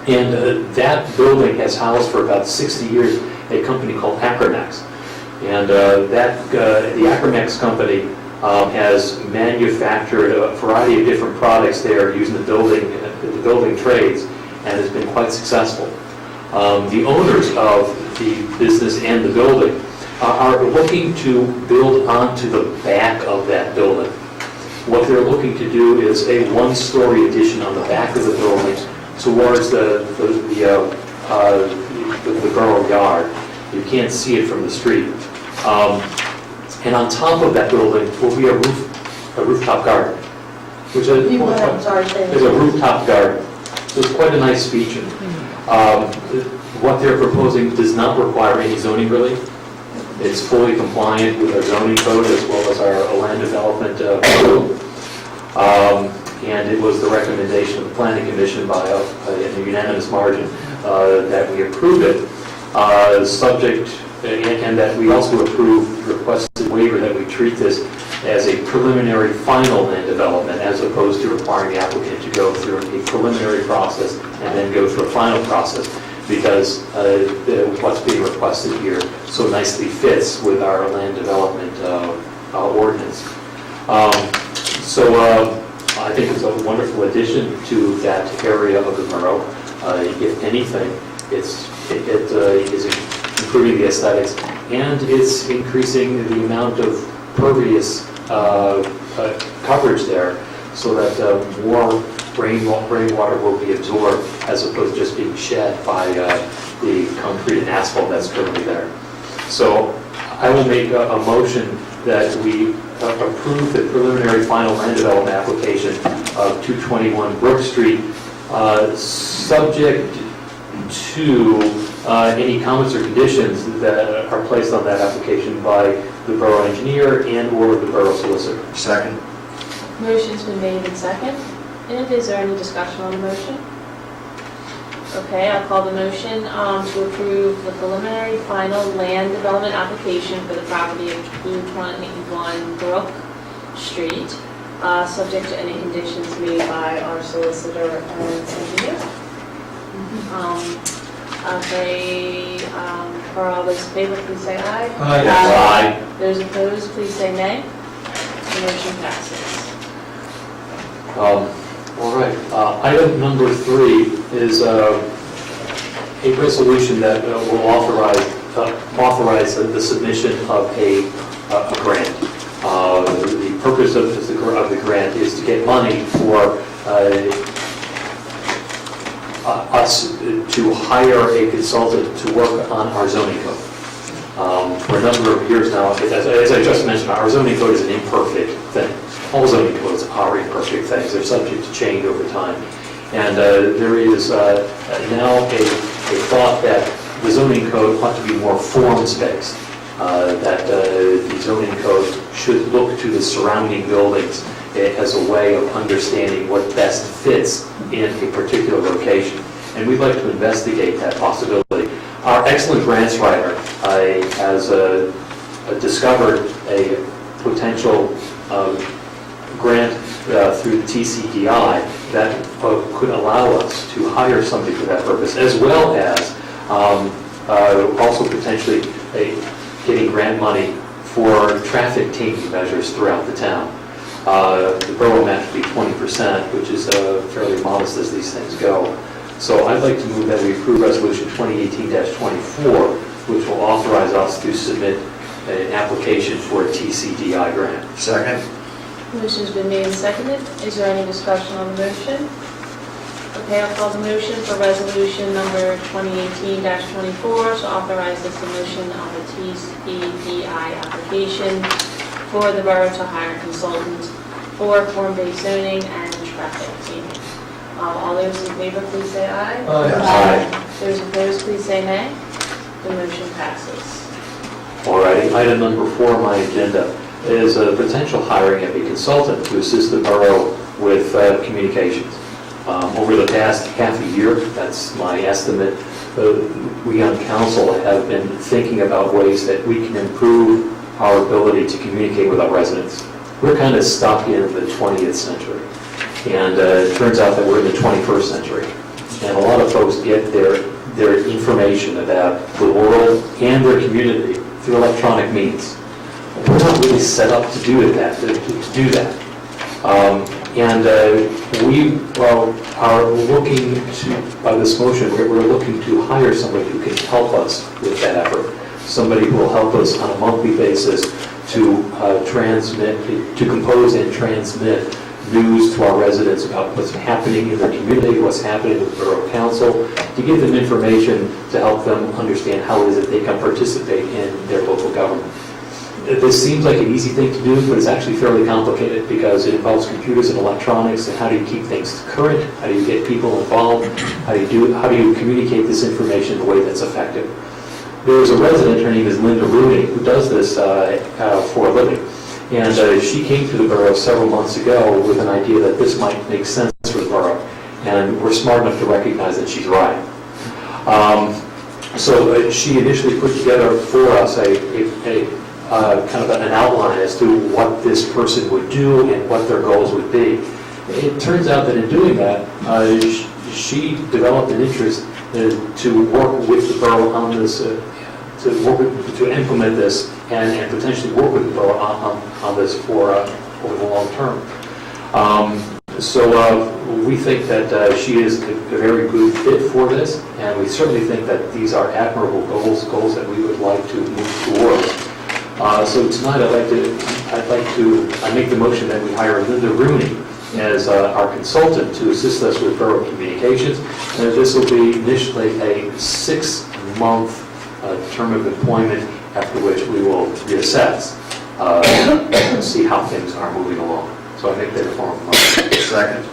And that building has housed for about 60 years a company called Acromax. And the Acromax company has manufactured a variety of different products there using the building trades, and has been quite successful. The owners of the business and the building are looking to build onto the back of that building. What they're looking to do is a 1-story addition on the back of the building towards the borough yard. You can't see it from the street. And on top of that building will be a rooftop garden, which is a rooftop garden. So it's quite a nice feature. What they're proposing does not require any zoning relief. It's fully compliant with our zoning code as well as our land development code. And it was the recommendation of the Planning Commission by a unanimous margin that we approved it, subject, and that we also approved the requested waiver that we treat this as a preliminary final land development, as opposed to requiring the applicant to go through a preliminary process and then go through a final process, because what's being requested here so nicely fits with our land development ordinance. I think it's a wonderful addition to that area of the borough. If anything, it is improving the aesthetics, and it's increasing the amount of pervious coverage there, so that more rainwater will be absorbed as opposed to just being shed by the concrete and asphalt that's currently there. So I will make a motion that we approve the preliminary final land development application of 221 Brook Street, subject to any comments or conditions that are placed on that application by the borough engineer and/or the borough solicitor. Second. Motion's been made and second. And is there any discussion on the motion? Okay, I'll call the motion to approve the preliminary final land development application for the property of 221 Brook Street, subject to any conditions made by our solicitor and engineer. Okay, for all those in favor, please say aye. Aye. Those opposed, please say nay. The motion passes. All right, item number 3 is a resolution that will authorize the submission of a grant. The purpose of the grant is to get money for us to hire a consultant to work on our zoning code. For a number of years now, as I just mentioned, our zoning code is an imperfect thing. All zoning codes are imperfect things. They're subject to change over time. And there is now a thought that the zoning code ought to be more forms-based, that the zoning code should look to the surrounding buildings as a way of understanding what best fits in a particular location. And we'd like to investigate that possibility. Our excellent grants writer has discovered a potential grant through the TCDI that could allow us to hire somebody for that purpose, as well as also potentially getting grant money for traffic taming measures throughout the town. The borough match would be 20%, which is fairly modest as these things go. So I'd like to move that we approve Resolution 2018-24, which will authorize us to submit an application for a TCDI grant. Second? Motion's been made and seconded. Is there any discussion on the motion? Okay, I'll call the motion for resolution number 2018-24 to authorize the submission of a TCDI application for the borough to hire a consultant for form-based zoning and traffic taming. All those in favor, please say aye. Aye. Those opposed, please say nay. The motion passes. All righty, item number 4 on my agenda is a potential hiring of a consultant to assist the borough with communications. Over the past half a year, that's my estimate, we on council have been thinking about ways that we can improve our ability to communicate with our residents. We're kind of stuck in the 20th century, and it turns out that we're in the 21st century. And a lot of folks get their information about the world and their community through electronic means. We're not really set up to do that. We are looking to, by this motion, we're looking to hire somebody who can help us with that effort. Somebody who will help us on a monthly basis to compose and transmit news to our residents about what's happening in their community, what's happening with Borough Council, to give them information to help them understand how it is that they can participate in their local government. This seems like an easy thing to do, but it's actually fairly complicated because it involves computers and electronics, and how do you keep things current? How do you get people involved? How do you communicate this information in a way that's effective? There is a resident, her name is Linda Rooney, who does this for a living. And she came to the borough several months ago with an idea that this might make sense for the borough. And we're smart enough to recognize that she's right. So she initially put together for us a kind of an outline as to what this person would do and what their goals would be. It turns out that in doing that, she developed an interest to work with the borough on this, to implement this and potentially work with the borough on this for over the long term. So we think that she is a very good fit for this, and we certainly think that these are admirable goals that we would like to move towards. So tonight I make the motion that we hire Linda Rooney as our consultant to assist us with borough communications. And this will be initially a 6-month term of employment, after which we will reassess and see how things are moving along. So I make that a form of motion. Second.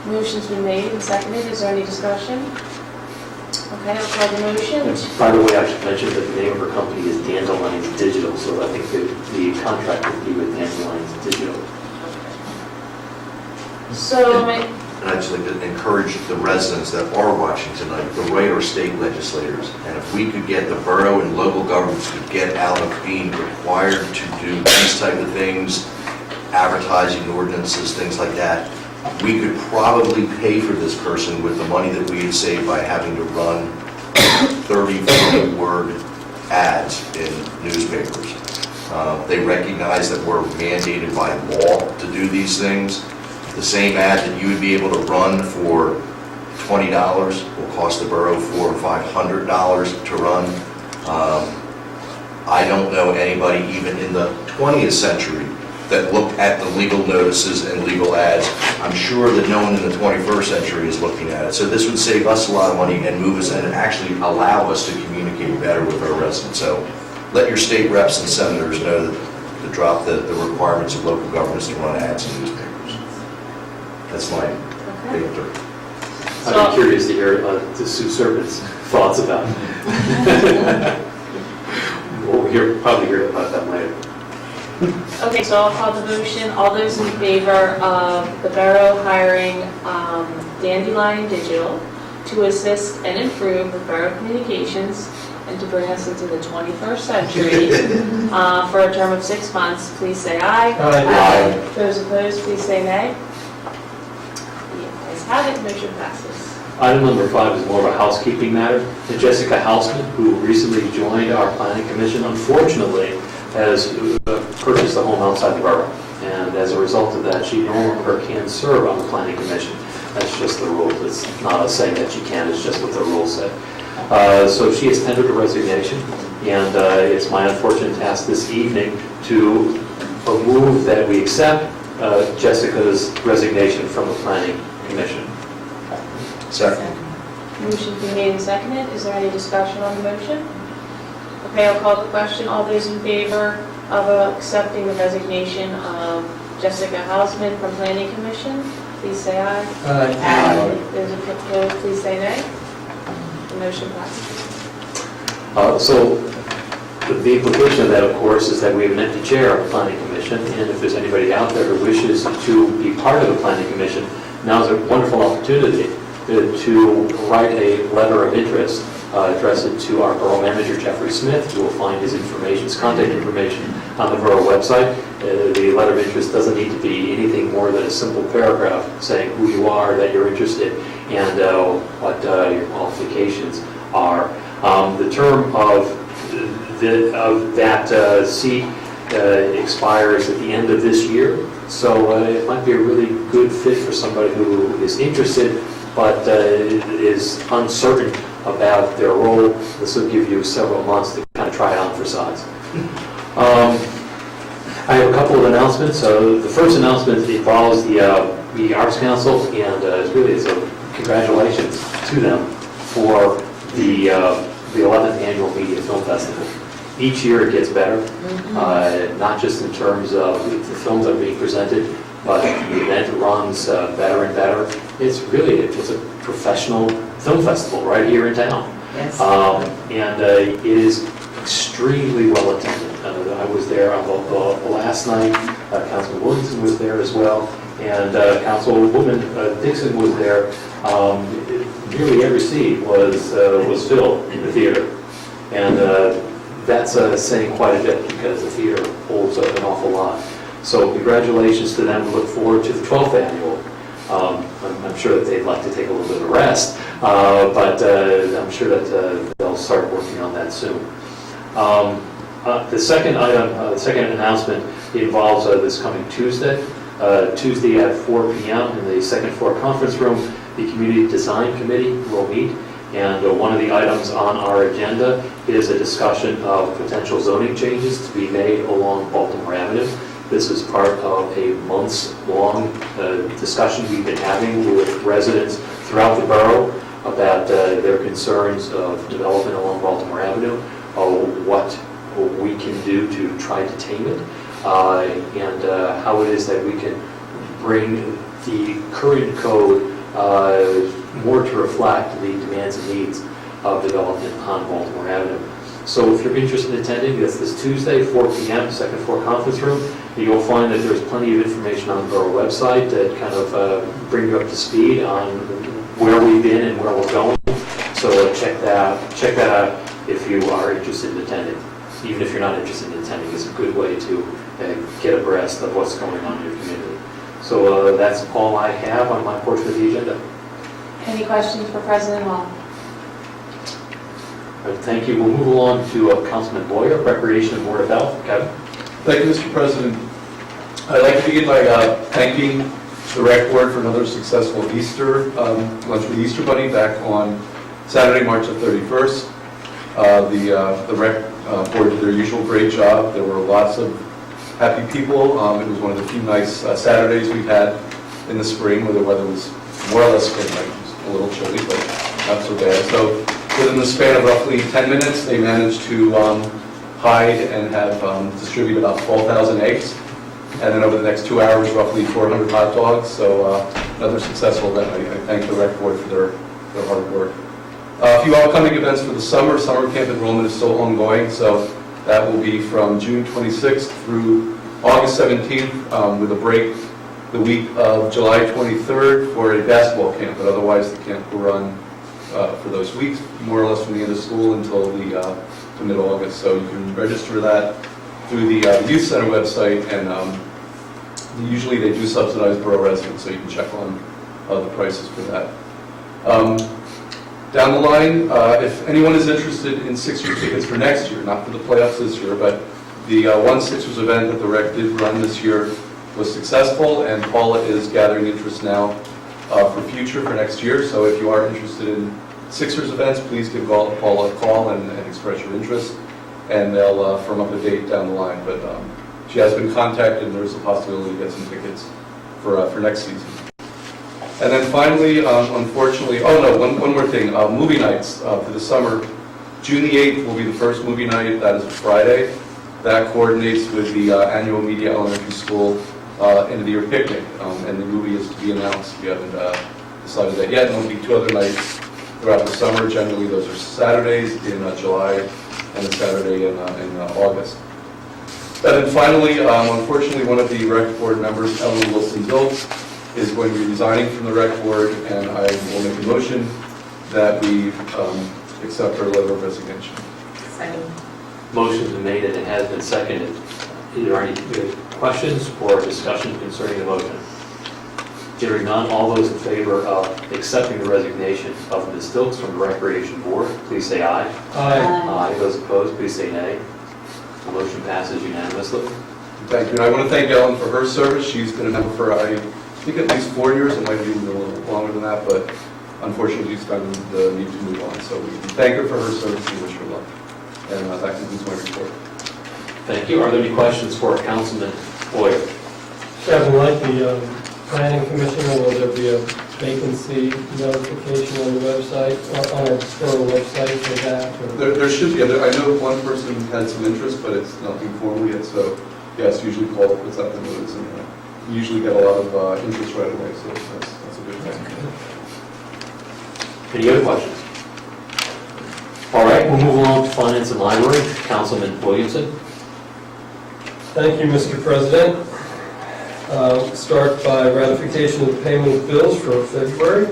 Motion's been made and seconded. Is there any discussion? Okay, I'll call the motion. By the way, I should mention that the name of her company is Dandelions Digital, so I think the contract would be with Dandelions Digital. So, And I'd just like to encourage the residents that are watching tonight to write our state legislators. And if we could get the borough and local governments to get out of being required to do these type of things, advertising ordinances, things like that, we could probably pay for this person with the money that we had saved by having to run 30, 40-word ads in newspapers. They recognize that we're mandated by law to do these things. The same ad that you would be able to run for $20 will cost the borough $400 or $500 to run. I don't know anybody even in the 20th century that looked at the legal notices and legal ads. I'm sure that no one in the 21st century is looking at it. So this would save us a lot of money and move us and actually allow us to communicate better with our residents. So let your state reps and senators know that to drop the requirements of local governments to run ads in newspapers. That's my victory. I'd be curious to hear the Sue Serpent's thoughts about it. We'll probably hear about that later. okay, so I'll call the motion. All those in favor of the borough hiring Dandelion Digital to assist and improve with borough communications and to bring us into the 21st century for a term of 6 months, please say aye. Aye. Those opposed, please say nay. The ayes have it, motion passes. Item number 5 is more of a housekeeping matter. Jessica Hausman, who recently joined our planning commission, unfortunately has purchased a home outside the borough. And as a result of that, she no longer can serve on the planning commission. That's just the rules. It's not us saying that she can, it's just what the rules say. So she has tendered a resignation, and it's my unfortunate task this evening to move that we accept Jessica's resignation from the planning commission. Second. Motion's been made and seconded. Is there any discussion on the motion? Okay, I'll call the question. All those in favor of accepting the resignation of Jessica Hausman from Planning Commission, please say aye. Aye. Those opposed, please say nay. The motion passes. So the implication of that, of course, is that we have an empty chair of the planning commission, and if there's anybody out there who wishes to be part of the planning commission, now's a wonderful opportunity to write a letter of interest, address it to our borough manager, Jeffrey Smith. You will find his information, his contact information on the borough website. The letter of interest doesn't need to be anything more than a simple paragraph saying who you are, that you're interested, and what your qualifications are. The term of that seat expires at the end of this year, so it might be a really good fit for somebody who is interested but is uncertain about their role. This will give you several months to kind of try it on for size. I have a couple of announcements. So the first announcement involves the Arts Council, and it's a congratulations to them for the 11th Annual Media Film Festival. Each year it gets better, not just in terms of the films that are being presented, but the event runs better and better. It's a professional film festival right here in town. Yes. And it is extremely well attended. I was there on the last night. Councilman Williamson was there as well, and Councilwoman Dixon was there. Nearly every seat was filled in the theater, and that's saying quite a bit because the theater holds up an awful lot. So congratulations to them. We look forward to the 12th annual. I'm sure that they'd like to take a little bit of rest, but I'm sure that they'll start working on that soon. The second item, the second announcement involves this coming Tuesday. Tuesday at 4 p.m. in the second floor conference room, the Community Design Committee will meet, and one of the items on our agenda is a discussion of potential zoning changes to be made along Baltimore Avenue. This is part of a months-long discussion we've been having with residents throughout the borough about their concerns of development along Baltimore Avenue, what we can do to try to tame it, and how it is that we can bring the current code more to reflect the demands and needs of development on Baltimore Avenue. So if you're interested in attending, that's this Tuesday, 4 p.m., second floor conference room. You'll find that there's plenty of information on the borough website that kind of bring you up to speed on where we've been and where we're going. So check that out if you are interested in attending. Even if you're not interested in attending, it's a good way to get abreast of what's going on in your community. So that's all I have on my portion of the agenda. Any questions for President Hall? All right, thank you. We'll move along to Councilman Boyer, Recreation and Board of Health. Kevin? Thank you, Mr. President. I'd like to begin by thanking the Rec Board for another successful Easter lunch with the Easter Bunny back on Saturday, March the 31st. The Rec Board did their usual great job. There were lots of happy people. It was one of the few nice Saturdays we've had in the spring where the weather was more or less spring-like. It was a little chilly, but not so bad. So within the span of roughly 10 minutes, they managed to hide and have distributed about 12,000 eggs. And then over the next 2 hours, roughly 400 hot dogs. So another successful event. I thank the Rec Board for their hard work. A few upcoming events for the summer. Summer camp enrollment is still ongoing, so that will be from June 26th through August 17th, with a break the week of July 23rd for a basketball camp, but otherwise the camp will run for those weeks, more or less from the end of school until the mid-August. So you can register that through the Youth Center website, and usually they do subsidize borough residents, so you can check on the prices for that. Down the line, if anyone is interested in Sixers tickets for next year, not for the playoffs this year, but the one Sixers event that the rec did run this year was successful, and Paula is gathering interest now for next year. So if you are interested in Sixers events, please give Paula a call and express your interest, and they'll firm up a date down the line. But she has been contacted, and there's a possibility to get some tickets for next season. And then finally, unfortunately, one more thing, movie nights for the summer. June the 8th will be the first movie night. That is a Friday. That coordinates with the annual Media Elementary School end of the year picnic, and the movie is to be announced. We haven't decided that yet, and there'll be 2 other nights throughout the summer. Generally, those are Saturdays in July and a Saturday in August. And then finally, unfortunately, one of the rec board members, Ellen Wilson-Diltz, is going to be resigning from the rec board, and I will make a motion that we accept her letter of resignation. Second. Motion's been made and it has been seconded. Are there any questions or discussion concerning the motion? Hearing none, all those in favor of accepting the resignation of Ms. Diltz from the Recreation Board, please say aye. Aye. Aye. Those opposed, please say nay. The motion passes unanimously. Thank you, and I want to thank Ellen for her service. She's been a member for, I think, at least 4 years. It might have even been a little longer than that, but unfortunately, she's found the need to move on. So we thank her for her service and wish her luck. And that concludes my report. Thank you. Are there any questions for Councilman Boyer? Kevin, like the planning commissioner, will there be a vacancy notification on the website, on our borough website for that? Or? There should be. I know one person had some interest, but it's nothing formal yet. So yes, usually Paul puts out the notice, and you usually get a lot of interest right away. So that's a good thing. Any other questions? All right, we'll move along to Finance and Library. Councilman Williamson. Thank you, Mr. President. Start by ratification of the payment of bills for February.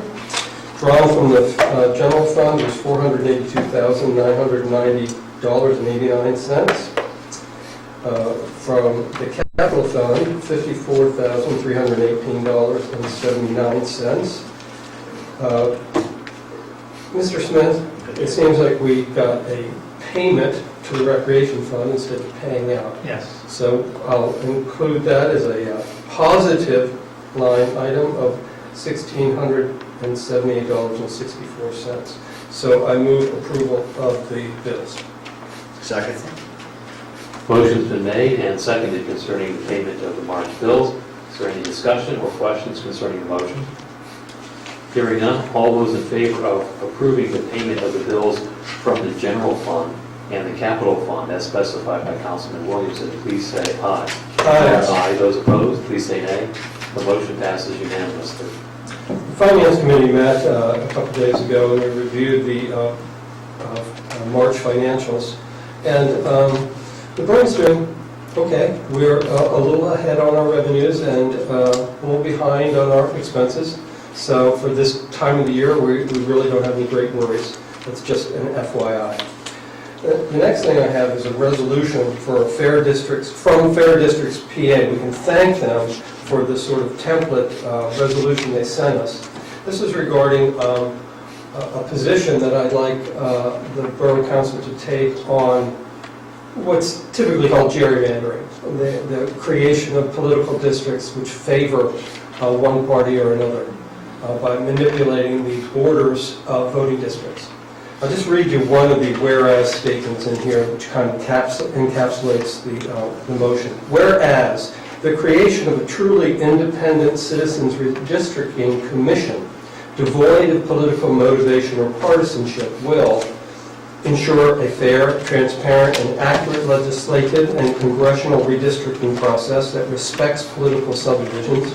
Drawn from the general fund was $482,990.89. From the capital fund, $54,318.79. Mr. Smith, it seems like we got a payment to the recreation fund instead of paying out. Yes. So I'll include that as a positive line item of $1,678.64. So I move approval of the bills. Second. Motion's been made and seconded concerning the payment of the March bills. Is there any discussion or questions concerning the motion? Hearing none, all those in favor of approving the payment of the bills from the general fund and the capital fund as specified by Councilman Williamson, please say aye. Aye. Aye. Those opposed, please say nay. The motion passes unanimously. The Finance Committee met a couple days ago and we reviewed the March financials. And the borough's doing okay. We're a little ahead on our revenues and a little behind on our expenses. So for this time of the year, we really don't have any great worries. It's just an FYI. The next thing I have is a resolution for Fair Districts, from Fair Districts PA. We can thank them for the sort of template resolution they sent us. This is regarding a position that I'd like the Borough Council to take on what's typically called gerrymandering, the creation of political districts which favor one party or another by manipulating the borders of voting districts. I'll just read you one of the whereas statements in here, which kind of encapsulates the motion. Whereas the creation of a truly independent citizens redistricting commission, devoid of political motivation or partisanship, will ensure a fair, transparent, and accurate legislative and congressional redistricting process that respects political subdivisions,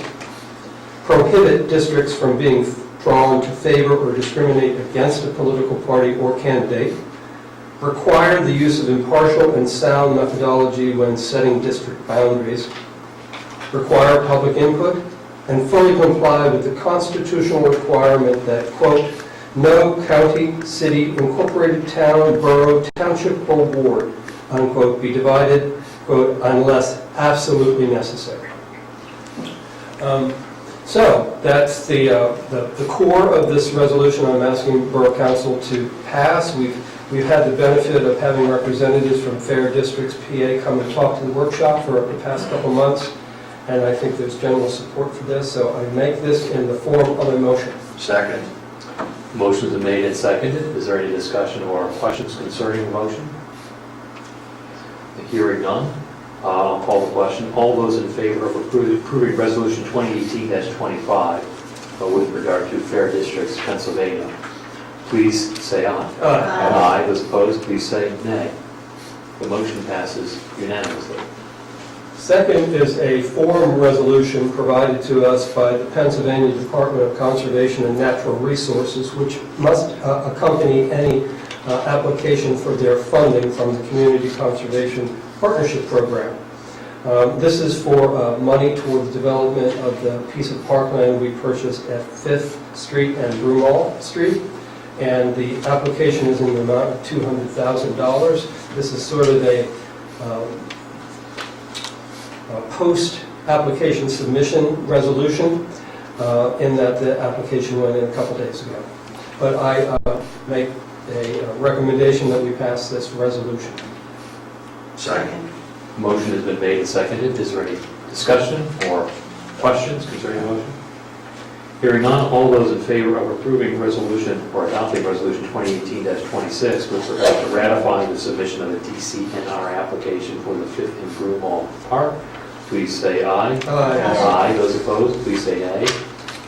prohibit districts from being drawn to favor or discriminate against a political party or candidate, require the use of impartial and sound methodology when setting district boundaries, require public input, and fully comply with the constitutional requirement that, quote, no county, city, incorporated town, borough, township, or ward, unquote, be divided, quote, unless absolutely necessary. So that's the core of this resolution I'm asking Borough Council to pass. We've had the benefit of having representatives from Fair Districts, PA, come and talk to the workshop for the past couple months, and I think there's general support for this, so I make this in the form of a motion. Second. Motion's been made and seconded. Is there any discussion or questions concerning the motion? Hearing none, I'll call the question. All those in favor of approving Resolution 2018-25 with regard to Fair Districts, Pennsylvania, please say aye. Aye. Aye. Those opposed, please say nay. The motion passes unanimously. Second is a form resolution provided to us by the Pennsylvania Department of Conservation and Natural Resources, which must accompany any application for their funding from the Community Conservation Partnership Program. This is for money toward the development of the piece of parkland we purchased at 5th Street and Broomall Street, and the application is in the amount of $200,000. This is sort of a post-application submission resolution in that the application went in a couple days ago. But I make a recommendation that we pass this resolution. Second. Motion has been made and seconded. Is there any discussion or questions concerning the motion? Hearing none, all those in favor of approving resolution or adopting resolution 2018-26 with regard to ratifying the submission of a DCNR application for the 5th and Broomall Park, please say aye. Aye. Aye. Those opposed, please say nay.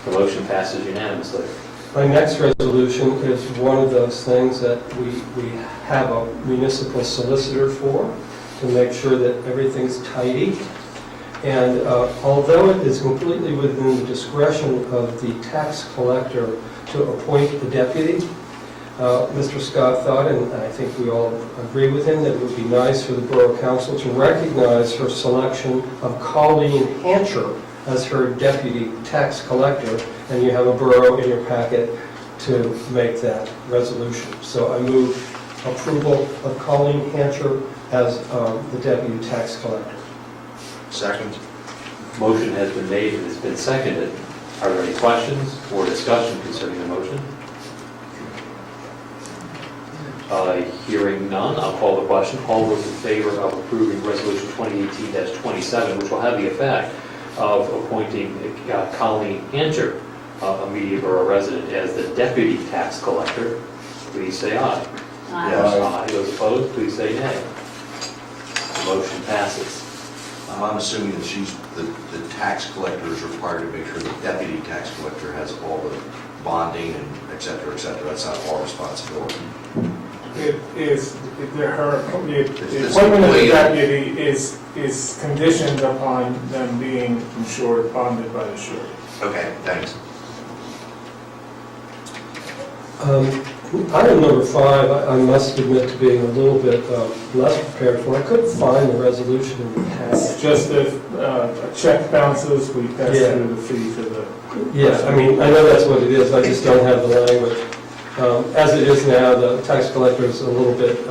The motion passes unanimously. My next resolution is one of those things that we have a municipal solicitor for, to make sure that everything's tidy. And although it is completely within the discretion of the tax collector to appoint the deputy, Mr. Scott thought, and I think we all agree with him, that it would be nice for the Borough Council to recognize her selection of Colleen Hancher as her deputy tax collector, and you have a borough in your packet to make that resolution. So I move approval of Colleen Hancher as the deputy tax collector. Second. Motion has been made and has been seconded. Are there any questions or discussion concerning the motion? Hearing none, I'll call the question. All those in favor of approving resolution 2018-27, which will have the effect of appointing Colleen Hancher, a Media Borough resident, as the deputy tax collector, please say aye. Aye. Aye. Those opposed, please say nay. The motion passes. I'm assuming that the tax collector is required to make sure the deputy tax collector has all the bonding and et cetera, et cetera. That's not our responsibility. It is, the appointment of the deputy is conditioned upon them being insured, bonded by the surety. Okay, thanks. Item number 5, I must admit to being a little bit less prepared for. I couldn't find the resolution in the packet. Just if a check bounces, we pass through the fee to the... Yeah, I mean, I know that's what it is, I just don't have the language. As it is now, the tax collector is a little bit,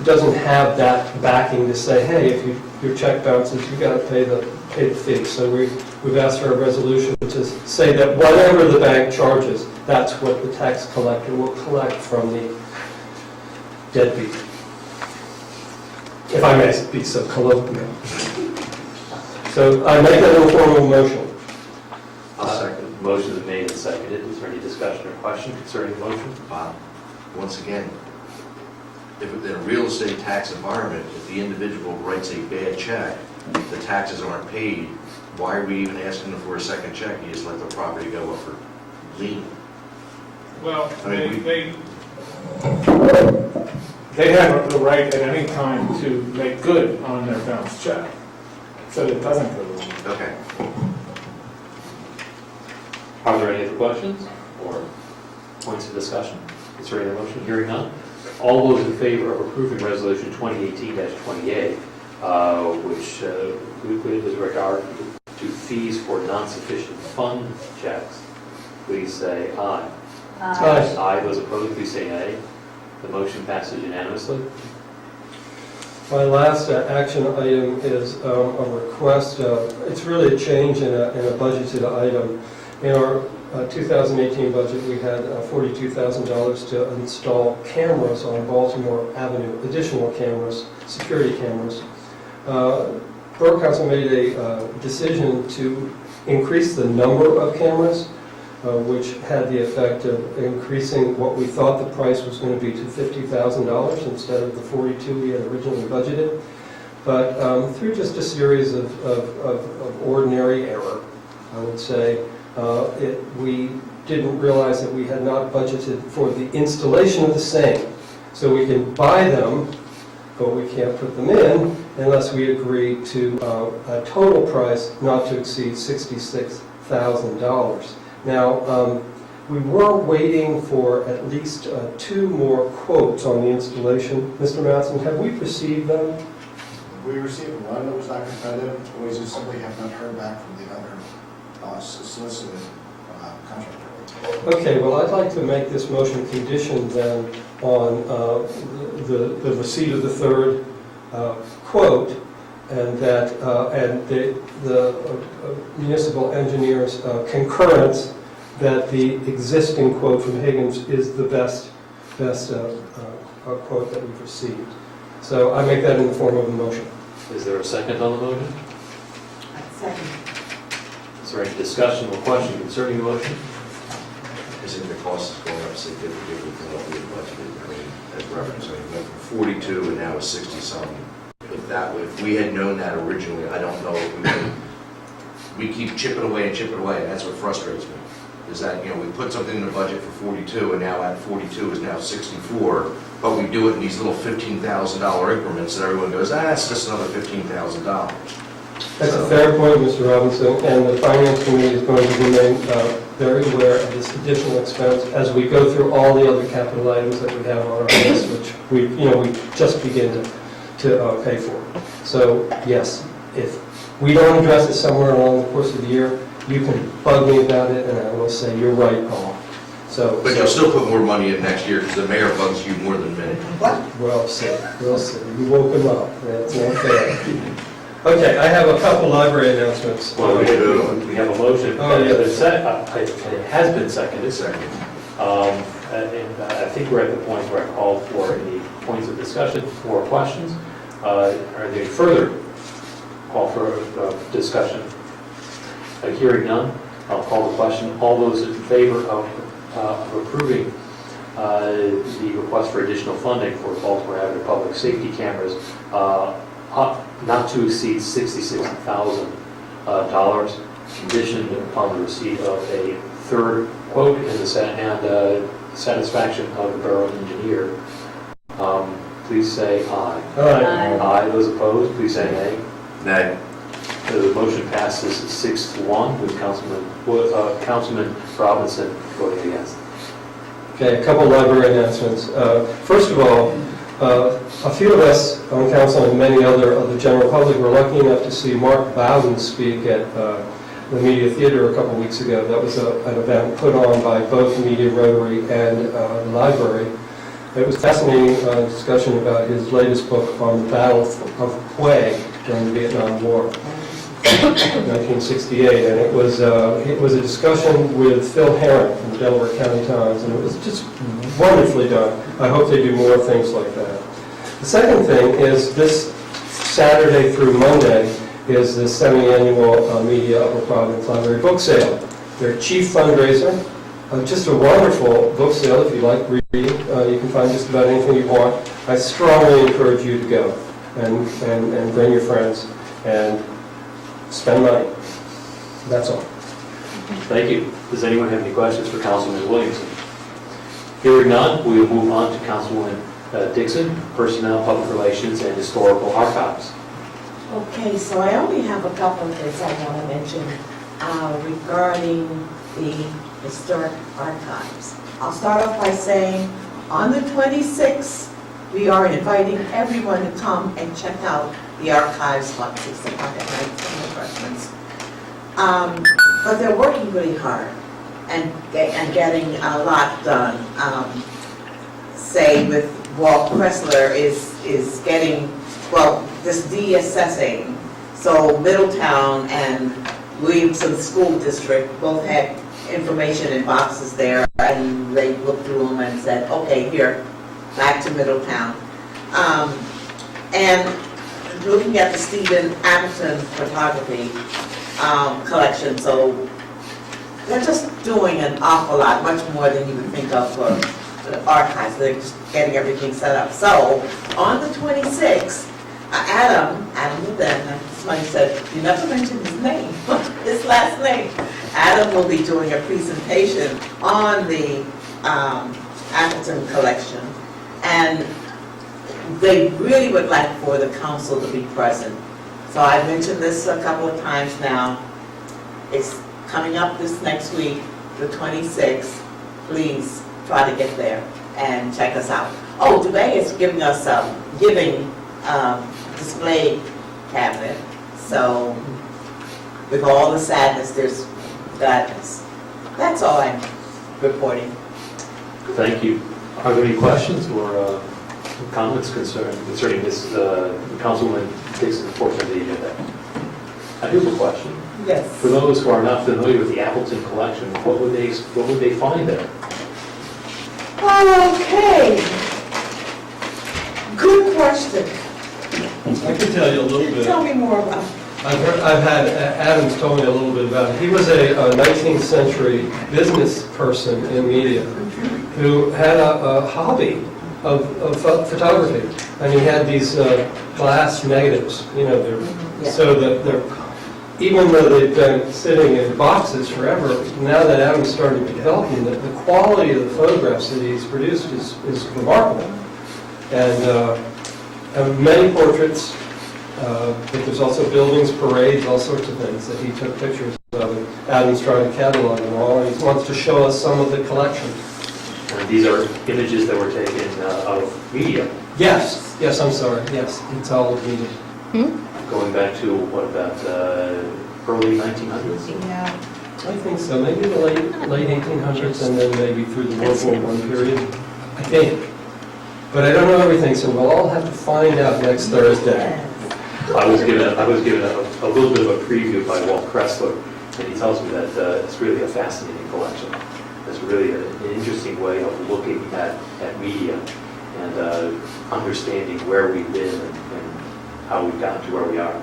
doesn't have that backing to say, hey, if your check bounces, you got to pay the fee. So we've asked for a resolution to say that whatever the bank charges, that's what the tax collector will collect from the deadbeat. If I may be so colloquial. So I make that in the form of a motion. Motion is made and seconded. Is there any discussion or question concerning the motion? Once again, if in a real estate tax environment, if the individual writes a bad check, the taxes aren't paid, why are we even asking them for a second check? You just let the property go up for lien. Well, I mean, they have the right at any time to make good on their bounced check, so that it doesn't go to them. Okay. Are there any other questions or points of discussion concerning the motion? Hearing none. All those in favor of approving resolution 2018-28, which with regard to fees for non-sufficient fund checks, please say aye. Aye. Aye, those opposed, please say nay. The motion passes unanimously. My last action item is a request, it's really a change in a budgeted item. In our 2018 budget, we had $42,000 to install cameras on Baltimore Avenue, additional cameras, security cameras. Borough Council made a decision to increase the number of cameras, which had the effect of increasing what we thought the price was going to be to $50,000 instead of the $42,000 we had originally budgeted. But through just a series of ordinary error, I would say, we didn't realize that we had not budgeted for the installation of the same. So we can buy them, but we can't put them in unless we agree to a total price not to exceed $66,000. Now, we were waiting for at least 2 more quotes on the installation. Mr. Matson, have we received them? We received one that was not competitive, we just simply have not heard back from the other solicited contractor. Okay, well, I'd like to make this motion conditioned then on the receipt of the 3rd quote, and that the municipal engineer's concurrence that the existing quote from Higgins is the best quote that we've received. So I make that in the form of a motion. Is there a second on the motion? Second. Is there any discussion or question concerning the motion? I think the cost is going up significantly from what we had budgeted. I mean, as reference, I mean, it went from 42 and now it's 60-something. If we had known that originally, I don't know if we would. We keep chipping away, and that's what frustrates me. Is that, we put something in the budget for 42, and now at 42 is now 64, but we do it in these little $15,000 increments, and everyone goes, it's just another $15,000. That's a fair point, Mr. Robinson, and the Finance Committee is going to remain very aware of this additional expense as we go through all the other capital items that we have on our list, which we just begin to pay for. So, yes, if we don't address it somewhere along the course of the year, you can bug me about it, and I will say, you're right, Paul. But you'll still put more money in next year because the mayor bugs you more than me. Well said. You woke him up. That's not fair. Okay, I have a couple library announcements. Well, we have a motion. Oh, yeah. It has been seconded. And I think we're at the point where I called for any points of discussion or questions. Are there any further call for discussion? Hearing none, I'll call the question. All those in favor of approving the request for additional funding for Baltimore Avenue public safety cameras, not to exceed $66,000, conditioned upon the receipt of a 3rd quote in the and satisfaction of the borough engineer, please say aye. Aye. Aye. Those opposed, please say nay. Nay. The motion passes 6-1 with Councilman Robinson voting against. Okay, a couple library announcements. First of all, a few of us on council and many other of the general public were lucky enough to see Mark Bowden speak at the Media Theater a couple weeks ago. That was an event put on by both Media Rotary and the library. It was a fascinating discussion about his latest book on the Battle of Hue during the Vietnam War, 1968, and it was a discussion with Phil Herron from the Delaware County Times, and it was just wonderfully done. I hope they do more things like that. The second thing is this Saturday through Monday is the semi-annual Media Upper Providence Library book sale. Their chief fundraiser, just a wonderful book sale if you like reading. You can find just about anything you want. I strongly encourage you to go and bring your friends and spend money. That's all. Thank you. Does anyone have any questions for Councilman Williamson? Hearing none, we will move on to Councilwoman Dixon, Personnel, Public Relations, and Historical Archives. Okay, so I only have a couple of things I want to mention regarding the historic archives. I'll start off by saying on the 26th, we are inviting everyone to come and check out the archives about 6 o'clock at night for refreshments. But they're working really hard. and getting a lot done. Say with Walt Kressler is getting, well, this de-assessing. So Middletown and Williamson School District both had information in boxes there, and they looked through them and said, okay, here, back to Middletown. And looking at the Stephen Appleton photography collection, so they're just doing an awful lot, much more than you would think of for the archives. They're just getting everything set up. So on the 26th, Adam Levin, somebody said, you never mentioned his name, his last name. Adam will be doing a presentation on the Appleton collection, and they really would like for the council to be present. So I mentioned this a couple of times now. It's coming up this next week, the 26th. Please try to get there and check us out. Oh, Dubay is giving us a display cabinet. So with all the sadness, there's gladness. That's all I'm reporting. Thank you. Are there any questions or comments concerning this Councilwoman Dixon's portion of the agenda? I do have a question. Yes. For those who are not familiar with the Appleton collection, what would they find there? Okay. Good question. I can tell you a little bit. Tell me more about it. I've had, Adam's told me a little bit about it. He was a 19th century business person in media who had a hobby of photography. And he had these glass negatives, so that they're, even though they've been sitting in boxes forever, now that Adam's started developing them, the quality of the photographs that he's produced is remarkable. And many portraits, but there's also buildings, parades, all sorts of things that he took pictures of. And Adam's trying to catalog them all, and he wants to show us some of the collection. And these are images that were taken of media. Yes, I'm sorry, yes, it's all media. Going back to, what about early 1900s? Yeah. I think so, maybe the late 1800s and then maybe through the World War I period, I think. But I don't know everything, so we'll all have to find out next Thursday. I was given a little bit of a preview by Walt Kressler, and he tells me that it's really a fascinating collection. It's really an interesting way of looking at media and understanding where we've been and how we've gotten to where we are.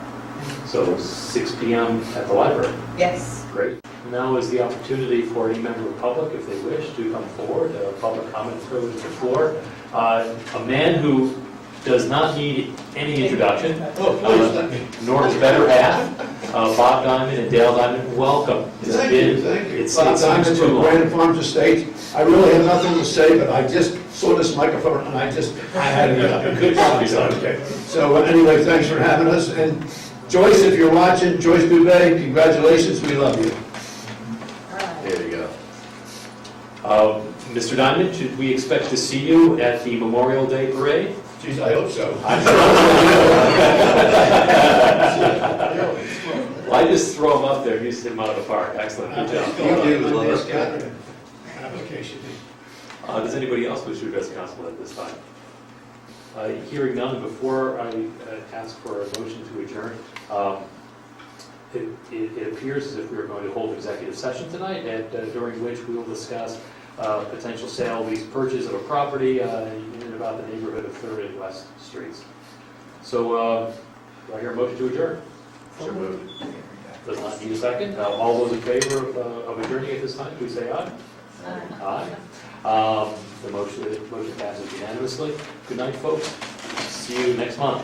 So 6 p.m. at the library. Yes. Great. Now is the opportunity for any member of the public, if they wish, to come forward. Public comment privilege to the floor. A man who does not need any introduction, nor his better half, Bob Diamond and Dale Diamond. Welcome. Thank you. It's Bob Diamond too from long. Brandon Farms Estates. I really have nothing to say, but I just saw this microphone and I had a good time. Okay. So anyway, thanks for having us. And Joyce, if you're watching, Joyce Dubé, congratulations, we love you. There you go. Mr. Diamond, should we expect to see you at the Memorial Day Parade? Geez, I hope so. Well, I just throw him up there, you sit him out of the park. Excellent, good job. Application. Does anybody else wish to address the council at this time? Hearing none, before I ask for a motion to adjourn, it appears as if we are going to hold executive session tonight, during which we will discuss potential sale, lease, purchase of a property in and about the neighborhood of 3rd and West Streets. So, do I hear a motion to adjourn? So moved. Does not need a second. All those in favor of adjourning at this time, please say aye. Aye. The motion passes unanimously. Good night, folks. See you next month.